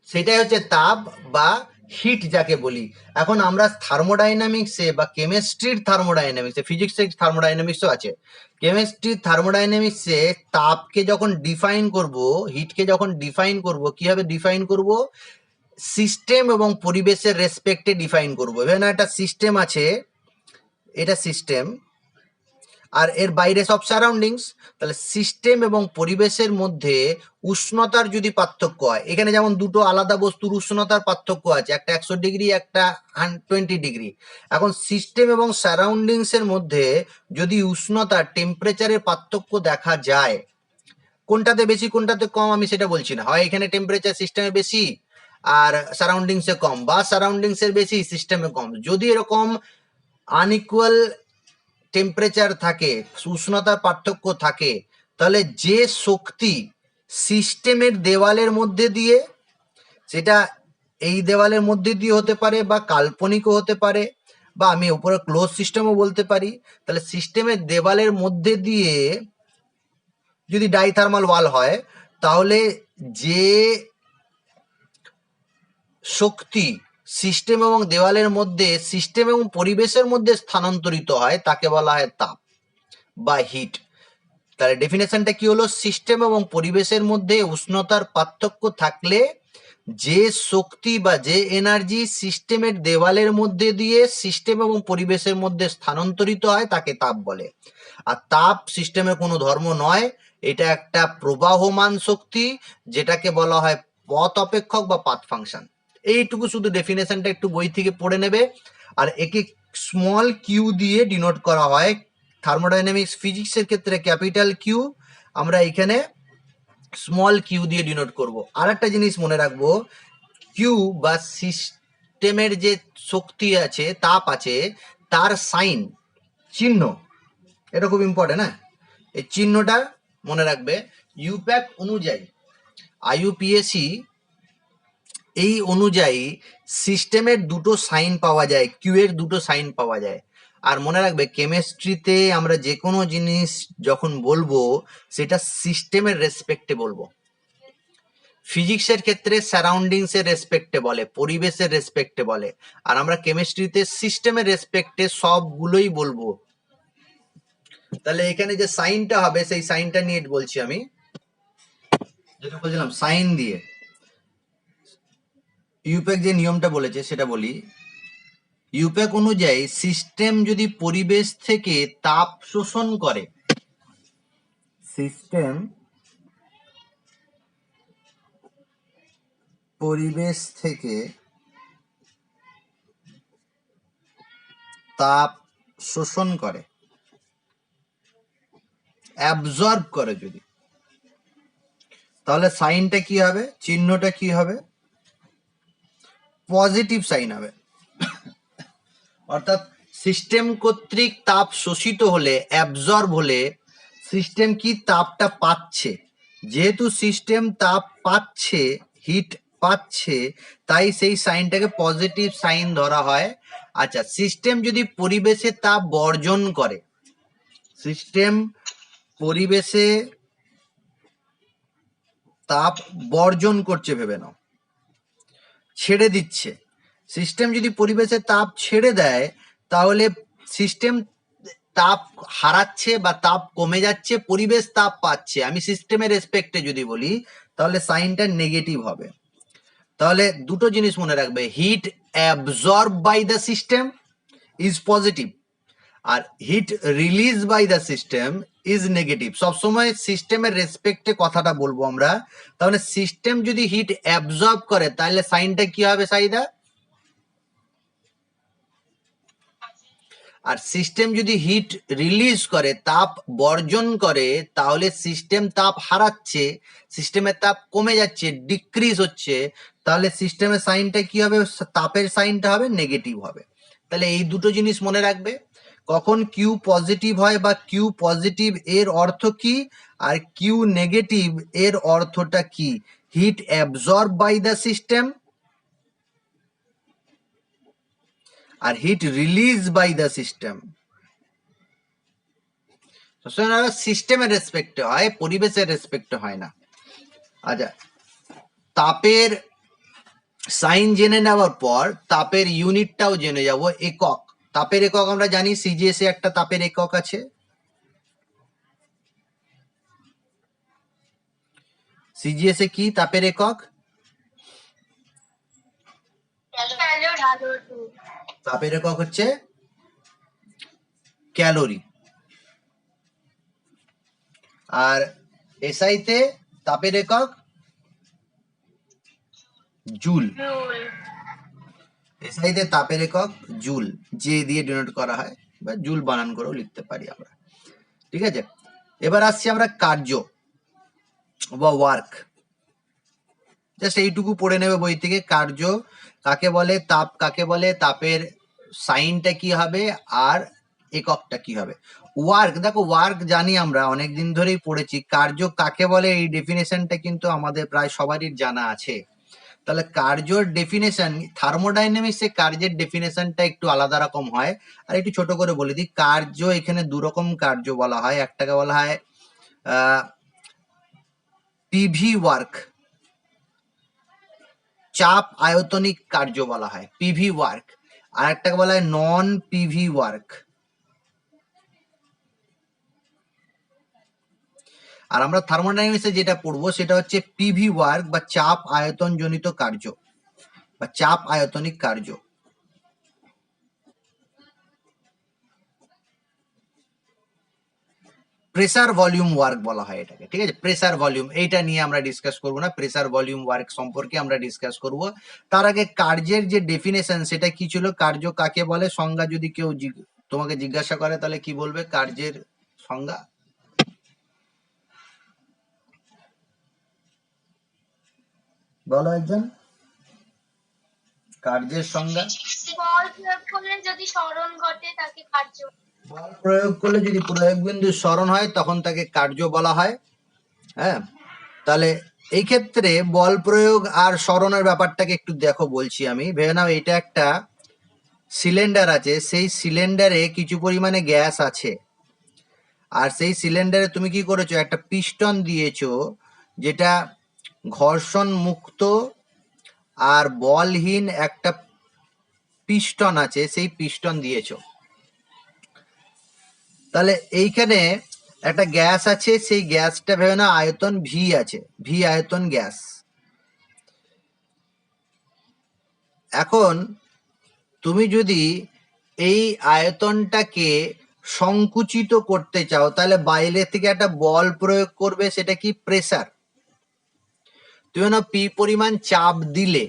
সেটাই হচ্ছে তাপ বা হিট যাকে বলি। এখন আমরা থার্মোডাইনামিক্সে বা কেমিস্ট্রির থার্মোডাইনামিক্সে, ফিজিক্সের থার্মোডাইনামিক্সও আছে, কেমিস্ট্রির থার্মোডাইনামিক্সে তাপকে যখন ডিফাইন করব, হিটকে যখন ডিফাইন করব, কিভাবে ডিফাইন করব, সিস্টেম এবং পরিবেশের রেসপেক্টে ডিফাইন করব। এখানে একটা সিস্টেম আছে, এটা সিস্টেম, আর এর বাইরে সব সারাউন্ডিংস। তাহলে সিস্টেম এবং পরিবেশের মধ্যে উষ্ণতার যদি পার্থক্য হয়, এখানে যেমন দুটো আলাদা বস্তুর উষ্ণতার পার্থক্য আছে, একটা 100 ডিগ্রি, একটা 20 ডিগ্রি। এখন সিস্টেম এবং সারাউন্ডিংস এর মধ্যে যদি উষ্ণতা টেম্পারেচারের পার্থক্য দেখা যায়, কোনটাতে বেশি কোনটাতে কম আমি সেটা বলছি না, হয় এখানে টেম্পারেচার সিস্টেমে বেশি আর সারাউন্ডিংসে কম, বা সারাউন্ডিংসের বেশি সিস্টেমে কম, যদি এরকম আনইকুয়াল টেম্পারেচার থাকে, উষ্ণতার পার্থক্য থাকে, তাহলে যে শক্তি সিস্টেমের দেওয়ালের মধ্যে দিয়ে, সেটা এই দেওয়ালের মধ্যে দিয়ে হতে পারে বা কাল্পনিকও হতে পারে, বা আমি উপরে ক্লোজ সিস্টেমও বলতে পারি, তাহলে সিস্টেমের দেওয়ালের মধ্যে দিয়ে যদি ডাইথার্মাল ওয়াল হয়, তাহলে যে শক্তি সিস্টেম এবং দেওয়ালের মধ্যে, সিস্টেম এবং পরিবেশের মধ্যে স্থানান্তরিত হয়, তাকে বলা হয় তাপ বা হিট। তাহলে ডেফিনেশনটা কি হলো, সিস্টেম এবং পরিবেশের মধ্যে উষ্ণতার পার্থক্য থাকলে যে শক্তি বা যে এনার্জি সিস্টেমের দেওয়ালের মধ্যে দিয়ে সিস্টেম এবং পরিবেশের মধ্যে স্থানান্তরিত হয় তাকে তাপ বলে। আর তাপ সিস্টেমের কোনো ধর্ম নয়, এটা একটা প্রবাহমান শক্তি, যেটাকে বলা হয় পথ অপেক্ষক বা পাথ ফাংশন। এইটুকু শুধু ডেফিনেশনটা একটু বই থেকে পড়ে নেবে। আর একে স্মল কিউ দিয়ে ডিনোট করা হয়, থার্মোডাইনামিক্স ফিজিক্সের ক্ষেত্রে ক্যাপিটাল কিউ, আমরা এখানে স্মল কিউ দিয়ে ডিনোট করব। আর একটা জিনিস মনে রাখবো, কিউ বা সিস্টেমের যে শক্তি আছে, তাপ আছে, তার সাইন, চিহ্ন, এটা খুব ইম্পর্টেন্ট। হ্যাঁ, এই চিহ্নটা মনে রাখবে। ইউপ্যাক অনুযায়ী, আইইউপিএসি এই অনুযায়ী সিস্টেমের দুটো সাইন পাওয়া যায়, কিউ এর দুটো সাইন পাওয়া যায়। আর মনে রাখবে, কেমিস্ট্রিতে আমরা যে কোনো জিনিস যখন বলবো সেটা সিস্টেমের রেসপেক্টে বলবো। ফিজিক্সের ক্ষেত্রে সারাউন্ডিংস এর রেসপেক্টে বলে, পরিবেশের রেসপেক্টে বলে, আর আমরা কেমিস্ট্রিতে সিস্টেমের রেসপেক্টে সবগুলোই বলবো। তাহলে এখানে যে সাইনটা হবে সেই সাইনটা নিয়ে বলছি আমি, যেটা বলছিলাম সাইন দিয়ে। ইউপ্যাক যে নিয়মটা বলেছে সেটা বলি। ইউপ্যাক অনুযায়ী সিস্টেম যদি পরিবেশ থেকে তাপ শোষণ করে, সিস্টেম পরিবেশ থেকে তাপ শোষণ করে, অ্যাবজর্ব করে যদি, তাহলে সাইনটা কি হবে, চিহ্নটা কি হবে, পজিটিভ সাইন হবে। অর্থাৎ সিস্টেম কর্তৃক তাপ শোষিত হলে, অ্যাবজর্ব হলে, সিস্টেম কি তাপটা পাচ্ছে, যেহেতু সিস্টেম তাপ পাচ্ছে, হিট পাচ্ছে, তাই সেই সাইনটাকে পজিটিভ সাইন ধরা হয়। আচ্ছা, সিস্টেম যদি পরিবেশে তাপ বর্জন করে, সিস্টেম পরিবেশে তাপ বর্জন করছে ভেবে নাও, ছেড়ে দিচ্ছে, সিস্টেম যদি পরিবেশে তাপ ছেড়ে দেয়, তাহলে সিস্টেম তাপ হারাচ্ছে বা তাপ কমে যাচ্ছে, পরিবেশ তাপ পাচ্ছে। আমি সিস্টেমের রেসপেক্টে যদি বলি, তাহলে সাইনটা নেগেটিভ হবে। তাহলে দুটো জিনিস মনে রাখবে, heat absorb by the system is positive, আর heat release by the system is negative. সবসময় সিস্টেমের রেসপেক্টে কথাটা বলবো আমরা। তাহলে সিস্টেম যদি হিট অ্যাবজর্ব করে, তাহলে সাইনটা কি হবে সাইদা, আর সিস্টেম যদি হিট রিলিজ করে, তাপ বর্জন করে, তাহলে সিস্টেম তাপ হারাচ্ছে, সিস্টেমের তাপ কমে যাচ্ছে, ডিক্রিজ হচ্ছে, তাহলে সিস্টেমের সাইনটা কি হবে, তাপের সাইনটা হবে নেগেটিভ হবে। তাহলে এই দুটো জিনিস মনে রাখবে। কখন কিউ পজিটিভ হয় বা কিউ পজিটিভ এর অর্থ কি, আর কিউ নেগেটিভ এর অর্থটা কি, heat absorb by the system আর heat release by the system. সিস্টেমের রেসপেক্টে হয়, পরিবেশের রেসপেক্টে হয় না। আচ্ছা, তাপের সাইন জেনে নেওয়ার পর তাপের ইউনিটটাও জেনে যাব, একক। তাপের একক আমরা জানি সিজিএস এ একটা তাপের একক আছে। সিজিএস এ কি তাপের একক? তাপের একক হচ্ছে ক্যালোরি। আর এসআই তে তাপের একক জুল। এসআই তে তাপের একক জুল, যে দিয়ে ডিনোট করা হয়, বা জুল বানান করেও লিখতে পারি আমরা। ঠিক আছে, এবার আসছি আমরা কার্য বা ওয়ার্ক। জাস্ট এইটুকু পড়ে নেবে বই থেকে, কার্য কাকে বলে, তাপ কাকে বলে, তাপের সাইনটা কি হবে, আর এককটা কি হবে। ওয়ার্ক, দেখো ওয়ার্ক জানি আমরা অনেকদিন ধরেই পড়েছি। কার্য কাকে বলে এই ডেফিনেশনটা কিন্তু আমাদের প্রায় সবারই জানা আছে। তাহলে কার্যর ডেফিনেশন, থার্মোডাইনামিক্সে কার্যের ডেফিনেশনটা একটু আলাদা রকম হয়। আর একটু ছোট করে বলে দিই, কার্য এখানে দু রকম কার্য বলা হয়। একটাকে বলা হয় পিভি ওয়ার্ক, চাপ আয়তনিক কার্য বলা হয় পিভি ওয়ার্ক। আর একটাকে বলা হয় নন পিভি ওয়ার্ক। আর আমরা থার্মোডাইনামিক্সে যেটা পড়বো সেটা হচ্ছে পিভি ওয়ার্ক বা চাপ আয়তন জনিত কার্য বা চাপ আয়তনিক কার্য। প্রেসার ভলিউম ওয়ার্ক বলা হয় এটাকে। ঠিক আছে, প্রেসার ভলিউম, এইটা নিয়ে আমরা ডিসকাস করবো না। প্রেসার ভলিউম ওয়ার্ক সম্পর্কে আমরা ডিসকাস করব। তার আগে কার্যের যে ডেফিনেশন সেটা কি ছিল, কার্য কাকে বলে, সংজ্ঞা যদি কেউ তোমাকে জিজ্ঞাসা করে তাহলে কি বলবে কার্যের সংজ্ঞা? বলো একজন, কার্যের সংজ্ঞা। বল প্রয়োগ করলে যদি স্মরণ ঘটে তাকে কার্য। বল প্রয়োগ করলে যদি প্রয়োগ বিন্দু স্মরণ হয় তখন তাকে কার্য বলা হয়। হ্যাঁ, তাহলে এই ক্ষেত্রে বল প্রয়োগ আর স্মরণের ব্যাপারটাকে একটু দেখো বলছি আমি। ভেবে নাও এটা একটা সিলিন্ডার আছে, সেই সিলিন্ডারে কিছু পরিমাণে গ্যাস আছে, আর সেই সিলিন্ডারে তুমি কি করেছো, একটা পিস্টন দিয়েছো যেটা ঘর্ষণ মুক্ত আর বলহীন একটা পিস্টন আছে, সেই পিস্টন দিয়েছো। তাহলে এইখানে একটা গ্যাস আছে, সেই গ্যাসটা ভেবে না আয়তন ভি আছে, ভি আয়তন গ্যাস। এখন তুমি যদি এই আয়তনটাকে সংকুচিত করতে চাও তাহলে বাইরে থেকে একটা বল প্রয়োগ করবে, সেটা কি প্রেসার। তুমি না পি পরিমাণ চাপ দিলে,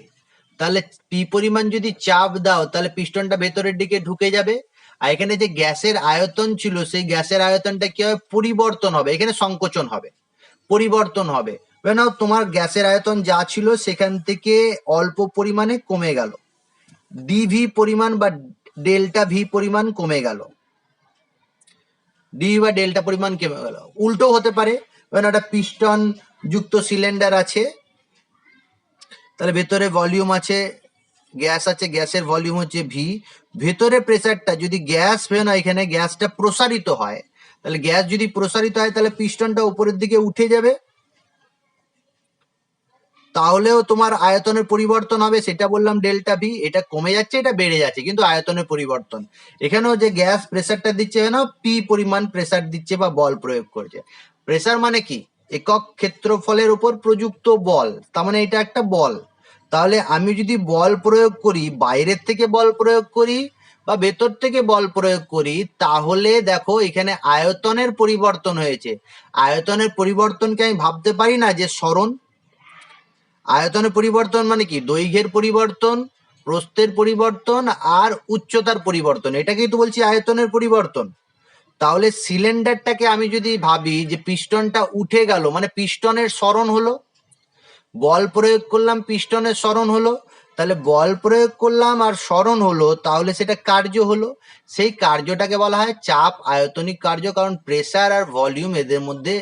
তাহলে পি পরিমাণ যদি চাপ দাও তাহলে পিস্টনটা ভেতরের দিকে ঢুকে যাবে। আর এখানে যে গ্যাসের আয়তন ছিল সেই গ্যাসের আয়তনটা কি হবে, পরিবর্তন হবে, এখানে সংকোচন হবে, পরিবর্তন হবে। নাও তোমার গ্যাসের আয়তন যা ছিল সেখান থেকে অল্প পরিমাণে কমে গেল, ডিভি পরিমাণ বা ডেল্টা ভি পরিমাণ কমে গেল, ডিভি বা ডেল্টা পরিমাণ কমে গেল। উল্টো হতে পারে, একটা পিস্টন যুক্ত সিলিন্ডার আছে, তাহলে ভেতরে ভলিউম আছে, গ্যাস আছে, গ্যাসের ভলিউম হচ্ছে ভি, ভেতরে প্রেসারটা যদি গ্যাস না এখানে গ্যাসটা প্রসারিত হয়, তাহলে গ্যাস যদি প্রসারিত হয় তাহলে পিস্টনটা উপরের দিকে উঠে যাবে, তাহলেও তোমার আয়তনের পরিবর্তন হবে, সেটা বললাম ডেল্টা ভি। এটা কমে যাচ্ছে, এটা বেড়ে যাচ্ছে, কিন্তু আয়তনের পরিবর্তন। এখানেও যে গ্যাস প্রেসারটা দিচ্ছে না, পি পরিমাণ প্রেসার দিচ্ছে বা বল প্রয়োগ করছে। প্রেসার মানে কি, একক ক্ষেত্রফলের উপর প্রযুক্ত বল, তার মানে এটা একটা বল। তাহলে আমি যদি বল প্রয়োগ করি, বাইরের থেকে বল প্রয়োগ করি বা ভেতর থেকে বল প্রয়োগ করি, তাহলে দেখো এখানে আয়তনের পরিবর্তন হয়েছে। আয়তনের পরিবর্তনকে আমি ভাবতে পারি না যে সরণ। আয়তনের পরিবর্তন মানে কি, দৈর্ঘ্যের পরিবর্তন, প্রস্থের পরিবর্তন আর উচ্চতার পরিবর্তন, এটাকেই তো বলছি আয়তনের পরিবর্তন। তাহলে সিলিন্ডারটাকে আমি যদি ভাবি যে পিস্টনটা উঠে গেল, মানে পিস্টনের সরণ হলো, বল প্রয়োগ করলাম পিস্টনের সরণ হলো, তাহলে বল প্রয়োগ করলাম আর সরণ হলো, তাহলে সেটা কার্য হলো। সেই কার্যটাকে বলা হয় চাপ আয়তনিক কার্য, কারণ প্রেসার আর ভলিউম এদের মধ্যে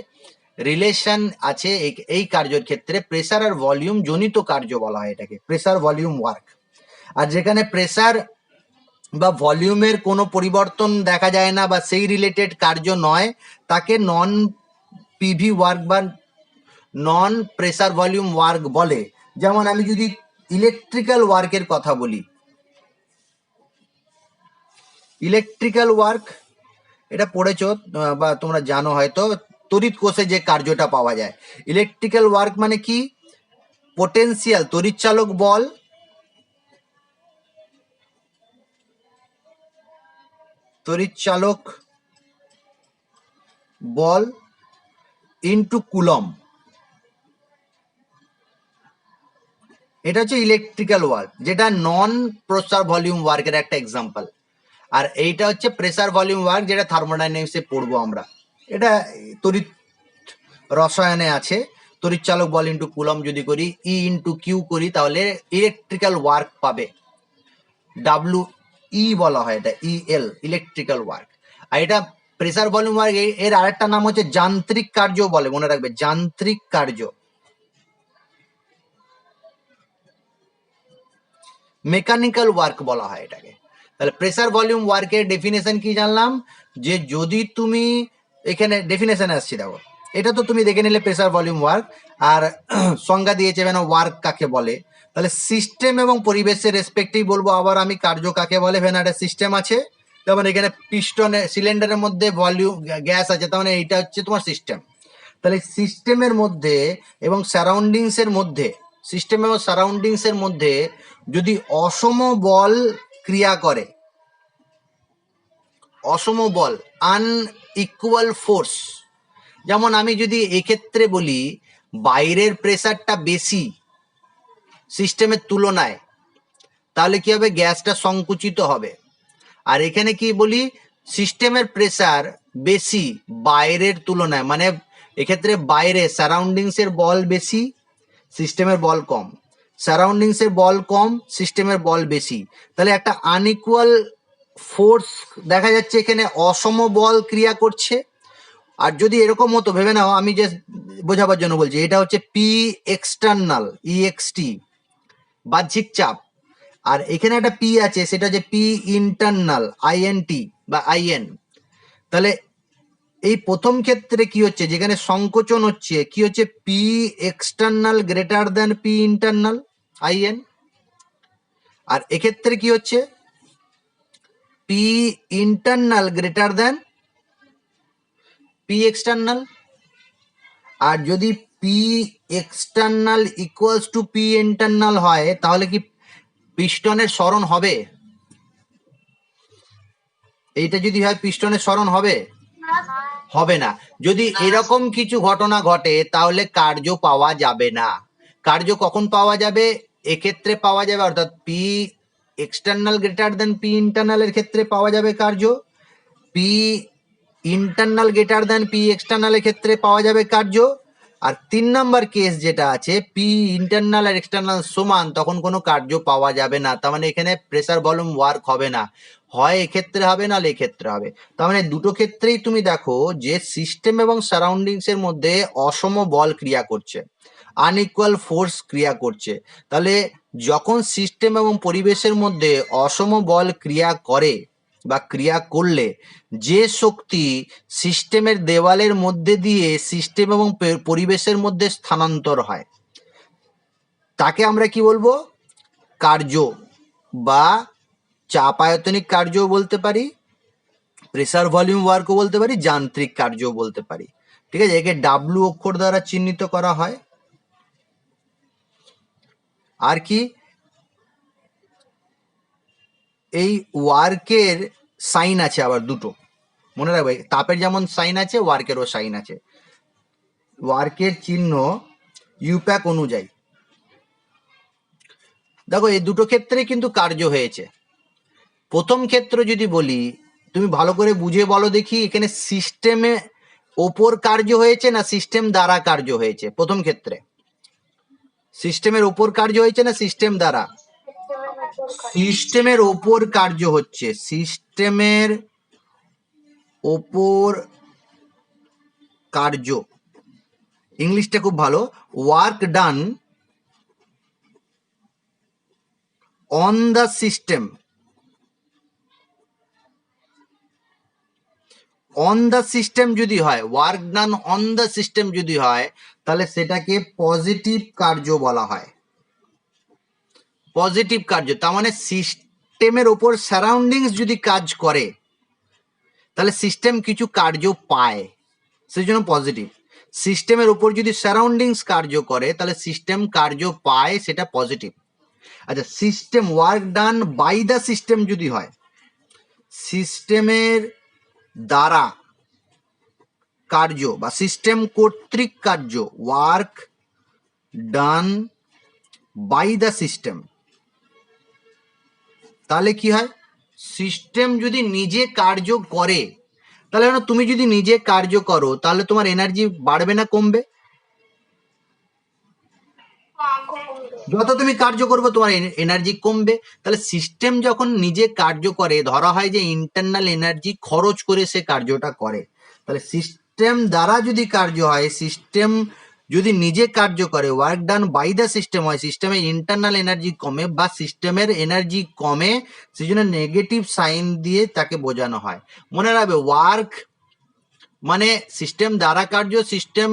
রিলেশন আছে। এই কার্যের ক্ষেত্রে প্রেসার আর ভলিউম জনিত কার্য বলা হয় এটাকে, প্রেসার ভলিউম ওয়ার্ক। আর যেখানে প্রেসার বা ভলিউমের কোনো পরিবর্তন দেখা যায় না বা সেই রিলেটেড কার্য নয়, তাকে নন পিভি ওয়ার্ক বা নন প্রেসার ভলিউম ওয়ার্ক বলে। যেমন আমি যদি ইলেকট্রিক্যাল ওয়ার্কের কথা বলি, ইলেকট্রিক্যাল ওয়ার্ক এটা পড়েছো বা তোমরা জানো হয়তো, তড়িৎ কোষে যে কার্যটা পাওয়া যায়। ইলেকট্রিক্যাল ওয়ার্ক মানে কি? পোটেনশিয়াল তড়িৎচালক বল তড়িৎচালক বল ইনটু কুলম, এটা হচ্ছে ইলেকট্রিক্যাল ওয়ার্ক, যেটা নন প্রেসার ভলিউম ওয়ার্কের একটা এক্সাম্পল। আর এইটা হচ্ছে প্রেসার ভলিউম ওয়ার্ক, যেটা থার্মোডাইনামিক্সে পড়বো আমরা। এটা তড়িৎ রসায়নে আছে। তড়িৎচালক বল ইনটু কুলম যদি করি, ই ইনটু কিউ করি, তাহলে ইলেকট্রিক্যাল ওয়ার্ক পাবে। ডাব্লু ই বলা হয় এটা, ইএল, ইলেকট্রিক্যাল ওয়ার্ক। আর এটা প্রেসার ভলিউম ওয়ার্ক, এর আরেকটা নাম হচ্ছে যান্ত্রিক কার্য বলে, মনে রাখবে, যান্ত্রিক কার্য, মেকানিক্যাল ওয়ার্ক বলা হয় এটাকে। তাহলে প্রেসার ভলিউম ওয়ার্কের ডেফিনেশন কি জানলাম, যে যদি তুমি এখানে ডেফিনেশন আসছি, দেখো এটা তো তুমি দেখে নিলে প্রেসার ভলিউম ওয়ার্ক, আর সংজ্ঞা দিয়েছে মানে ওয়ার্ক কাকে বলে। তাহলে সিস্টেম এবং পরিবেশের রেসপেক্টেই বলবো আবার আমি কার্য কাকে বলে। এখানে একটা সিস্টেম আছে, যেমন এখানে পিস্টনে সিলিন্ডারের মধ্যে ভলিউম গ্যাস আছে, তার মানে এইটা হচ্ছে তোমার সিস্টেম। তাহলে সিস্টেমের মধ্যে এবং সারাউন্ডিংস এর মধ্যে, সিস্টেম এবং সারাউন্ডিংস এর মধ্যে যদি অসম বল ক্রিয়া করে, অসম বল, আনইকুয়াল ফোর্স, যেমন আমি যদি এক্ষেত্রে বলি বাইরের প্রেসারটা বেশি সিস্টেমের তুলনায়, তাহলে কি হবে? গ্যাসটা সংকুচিত হবে। আর এখানে কি বলি, সিস্টেমের প্রেসার বেশি বাইরের তুলনায়, মানে এক্ষেত্রে বাইরে সারাউন্ডিংস এর বল বেশি, সিস্টেমের বল কম, সারাউন্ডিংস এর বল কম, সিস্টেমের বল বেশি। তাহলে একটা আনইকুয়াল ফোর্স দেখা যাচ্ছে, এখানে অসম বল ক্রিয়া করছে। আর যদি এরকম হতো, ভেবে নাও, আমি যে বোঝাবার জন্য বলছি, এটা হচ্ছে পি এক্সটার্নাল, ইএক্সটি, বাহ্যিক চাপ, আর এখানে একটা পি আছে, সেটা হচ্ছে পি ইন্টারনাল, আইএনটি বা আইএন। তাহলে এই প্রথম ক্ষেত্রে কি হচ্ছে, যেখানে সংকোচন হচ্ছে, কি হচ্ছে? P external greater than P internal, in. আর এক্ষেত্রে কি হচ্ছে? P internal greater than P external. আর যদি P external equals to P internal হয়, তাহলে কি পিস্টনের সরণ হবে? এইটা যদি হয়, পিস্টনের সরণ হবে? হবে না। যদি এরকম কিছু ঘটনা ঘটে, তাহলে কার্য পাওয়া যাবে না। কার্য কখন পাওয়া যাবে? এক্ষেত্রে পাওয়া যাবে, অর্থাৎ P external greater than P ইন্টারনালের ক্ষেত্রে পাওয়া যাবে কার্য, P internal greater than P এক্সটার্নালের ক্ষেত্রে পাওয়া যাবে কার্য। আর 3 নাম্বার কেস যেটা আছে, পি ইন্টারনাল আর এক্সটার্নাল সমান, তখন কোনো কার্য পাওয়া যাবে না। তার মানে এখানে প্রেসার ভলিউম ওয়ার্ক হবে না, হয় এক্ষেত্রে হবে, না এক্ষেত্রে হবে। তার মানে দুটো ক্ষেত্রেই তুমি দেখো যে সিস্টেম এবং সারাউন্ডিংস এর মধ্যে অসম বল ক্রিয়া করছে, আনইকুয়াল ফোর্স ক্রিয়া করছে। তাহলে যখন সিস্টেম এবং পরিবেশের মধ্যে অসম বল ক্রিয়া করে বা ক্রিয়া করলে, যে শক্তি সিস্টেমের দেওয়ালের মধ্যে দিয়ে সিস্টেম এবং পরিবেশের মধ্যে স্থানান্তর হয়, তাকে আমরা কি বলবো? কার্য, বা চাপ আয়তনিক কার্যও বলতে পারি, প্রেসার ভলিউম ওয়ার্কও বলতে পারি, যান্ত্রিক কার্যও বলতে পারি। ঠিক আছে, একে ডাব্লু অক্ষর দ্বারা চিহ্নিত করা হয়। আর কি, এই ওয়ার্কের সাইন আছে আবার দুটো, মনে রাখবে, তাপের যেমন সাইন আছে, ওয়ার্কেরও সাইন আছে। ওয়ার্কের চিহ্ন ইউপ্যাক অনুযায়ী। দেখো এই দুটো ক্ষেত্রে কিন্তু কার্য হয়েছে। প্রথম ক্ষেত্র যদি বলি, তুমি ভালো করে বুঝে বলো দেখি, এখানে সিস্টেমে ওপর কার্য হয়েছে না সিস্টেম দ্বারা কার্য হয়েছে? প্রথম ক্ষেত্রে সিস্টেমের ওপর কার্য হয়েছে না সিস্টেম দ্বারা? সিস্টেমের ওপর কার্য হচ্ছে, সিস্টেমের ওপর কার্য। ইংলিশটা খুব ভালো, work done on the system on the system যদি হয়, work done on the system যদি হয়, তাহলে সেটাকে পজিটিভ কার্য বলা হয়। পজিটিভ কার্য তার মানে সিস্টেমের ওপর সারাউন্ডিংস যদি কাজ করে তাহলে সিস্টেম কিছু কার্য পায়, সেই জন্য পজিটিভ। সিস্টেমের উপর যদি সারাউন্ডিংস কার্য করে তাহলে সিস্টেম কার্য পায়, সেটা পজিটিভ। আচ্ছা, system work done by the system যদি হয়, সিস্টেমের দ্বারা কার্য বা সিস্টেম কর্তৃক কার্য, work done by the system, তাহলে কি হয়? সিস্টেম যদি নিজে কার্য করে, তাহলে তুমি যদি নিজে কার্য করো তাহলে তোমার এনার্জি বাড়বে না কমবে? যত তুমি কার্য করবে তোমার এনার্জি কমবে। তাহলে সিস্টেম যখন নিজে কার্য করে, ধরা হয় যে ইন্টারনাল এনার্জি খরচ করে সে কার্যটা করে, তাহলে সিস্টেম দ্বারা যদি কার্য হয়, সিস্টেম যদি নিজে কার্য করে, work done by the system হয়, সিস্টেমের ইন্টারনাল এনার্জি কমে বা সিস্টেমের এনার্জি কমে, সেই জন্য নেগেটিভ সাইন দিয়ে তাকে বোঝানো হয়। মনে রাখবে, ওয়ার্ক মানে সিস্টেম দ্বারা কার্য, সিস্টেম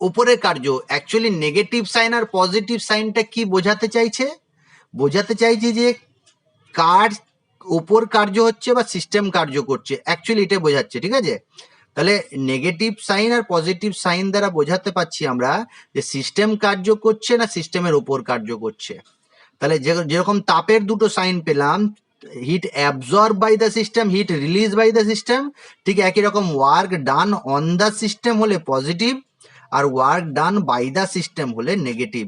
উপরের কার্য। অ্যাকচুয়ালি নেগেটিভ সাইন আর পজিটিভ সাইনটা কি বোঝাতে চাইছে? বোঝাতে চাইছে যে কার উপর কার্য হচ্ছে বা সিস্টেম কার্য করছে, অ্যাকচুয়ালি এটা বোঝাচ্ছে। ঠিক আছে, তাহলে নেগেটিভ সাইন আর পজিটিভ সাইন দ্বারা বোঝাতে পারছি আমরা যে সিস্টেম কার্য করছে না সিস্টেমের উপর কার্য করছে। তাহলে যেরকম তাপের দুটো সাইন পেলাম, heat absorb by the system, heat release by the system, ঠিক একই রকম work done on the system হলে পজিটিভ আর work done by the system হলে নেগেটিভ।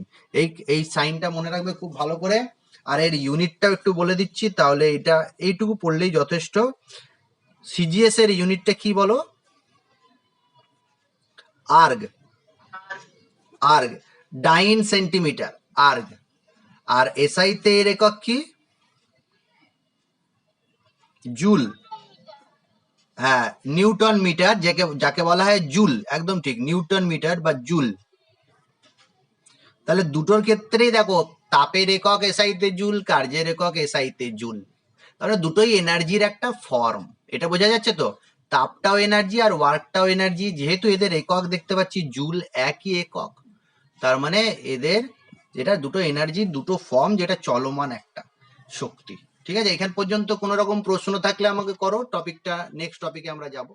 এই সাইনটা মনে রাখবে খুব ভালো করে। আর এর ইউনিটটাও একটু বলে দিচ্ছি, তাহলে এটা এইটুকু পড়লেই যথেষ্ট। সিজিএস এর ইউনিটটা কি বলো? Erg, erg dyne centimetre erg. আর এসআইতে এর একক কি? জুল। হ্যাঁ, নিউটন মিটার, যাকে বলা হয় জুল, একদম ঠিক, নিউটন মিটার বা জুল। তাহলে দুটোর ক্ষেত্রেই দেখো, তাপের একক এসআইতে জুল, কার্যের একক এসআইতে জুল। তাহলে দুটোই এনার্জির একটা ফর্ম, এটা বোঝা যাচ্ছে তো? তাপটাও এনার্জি আর ওয়ার্কটাও এনার্জি, যেহেতু এদের একক দেখতে পাচ্ছি জুল, একই একক, তার মানে এদের যেটা দুটো এনার্জি, দুটো ফর্ম, যেটা চলমান একটা শক্তি। ঠিক আছে, এখান পর্যন্ত কোনো রকম প্রশ্ন থাকলে আমাকে করো, টপিকটা নেক্সট টপিকে আমরা যাব।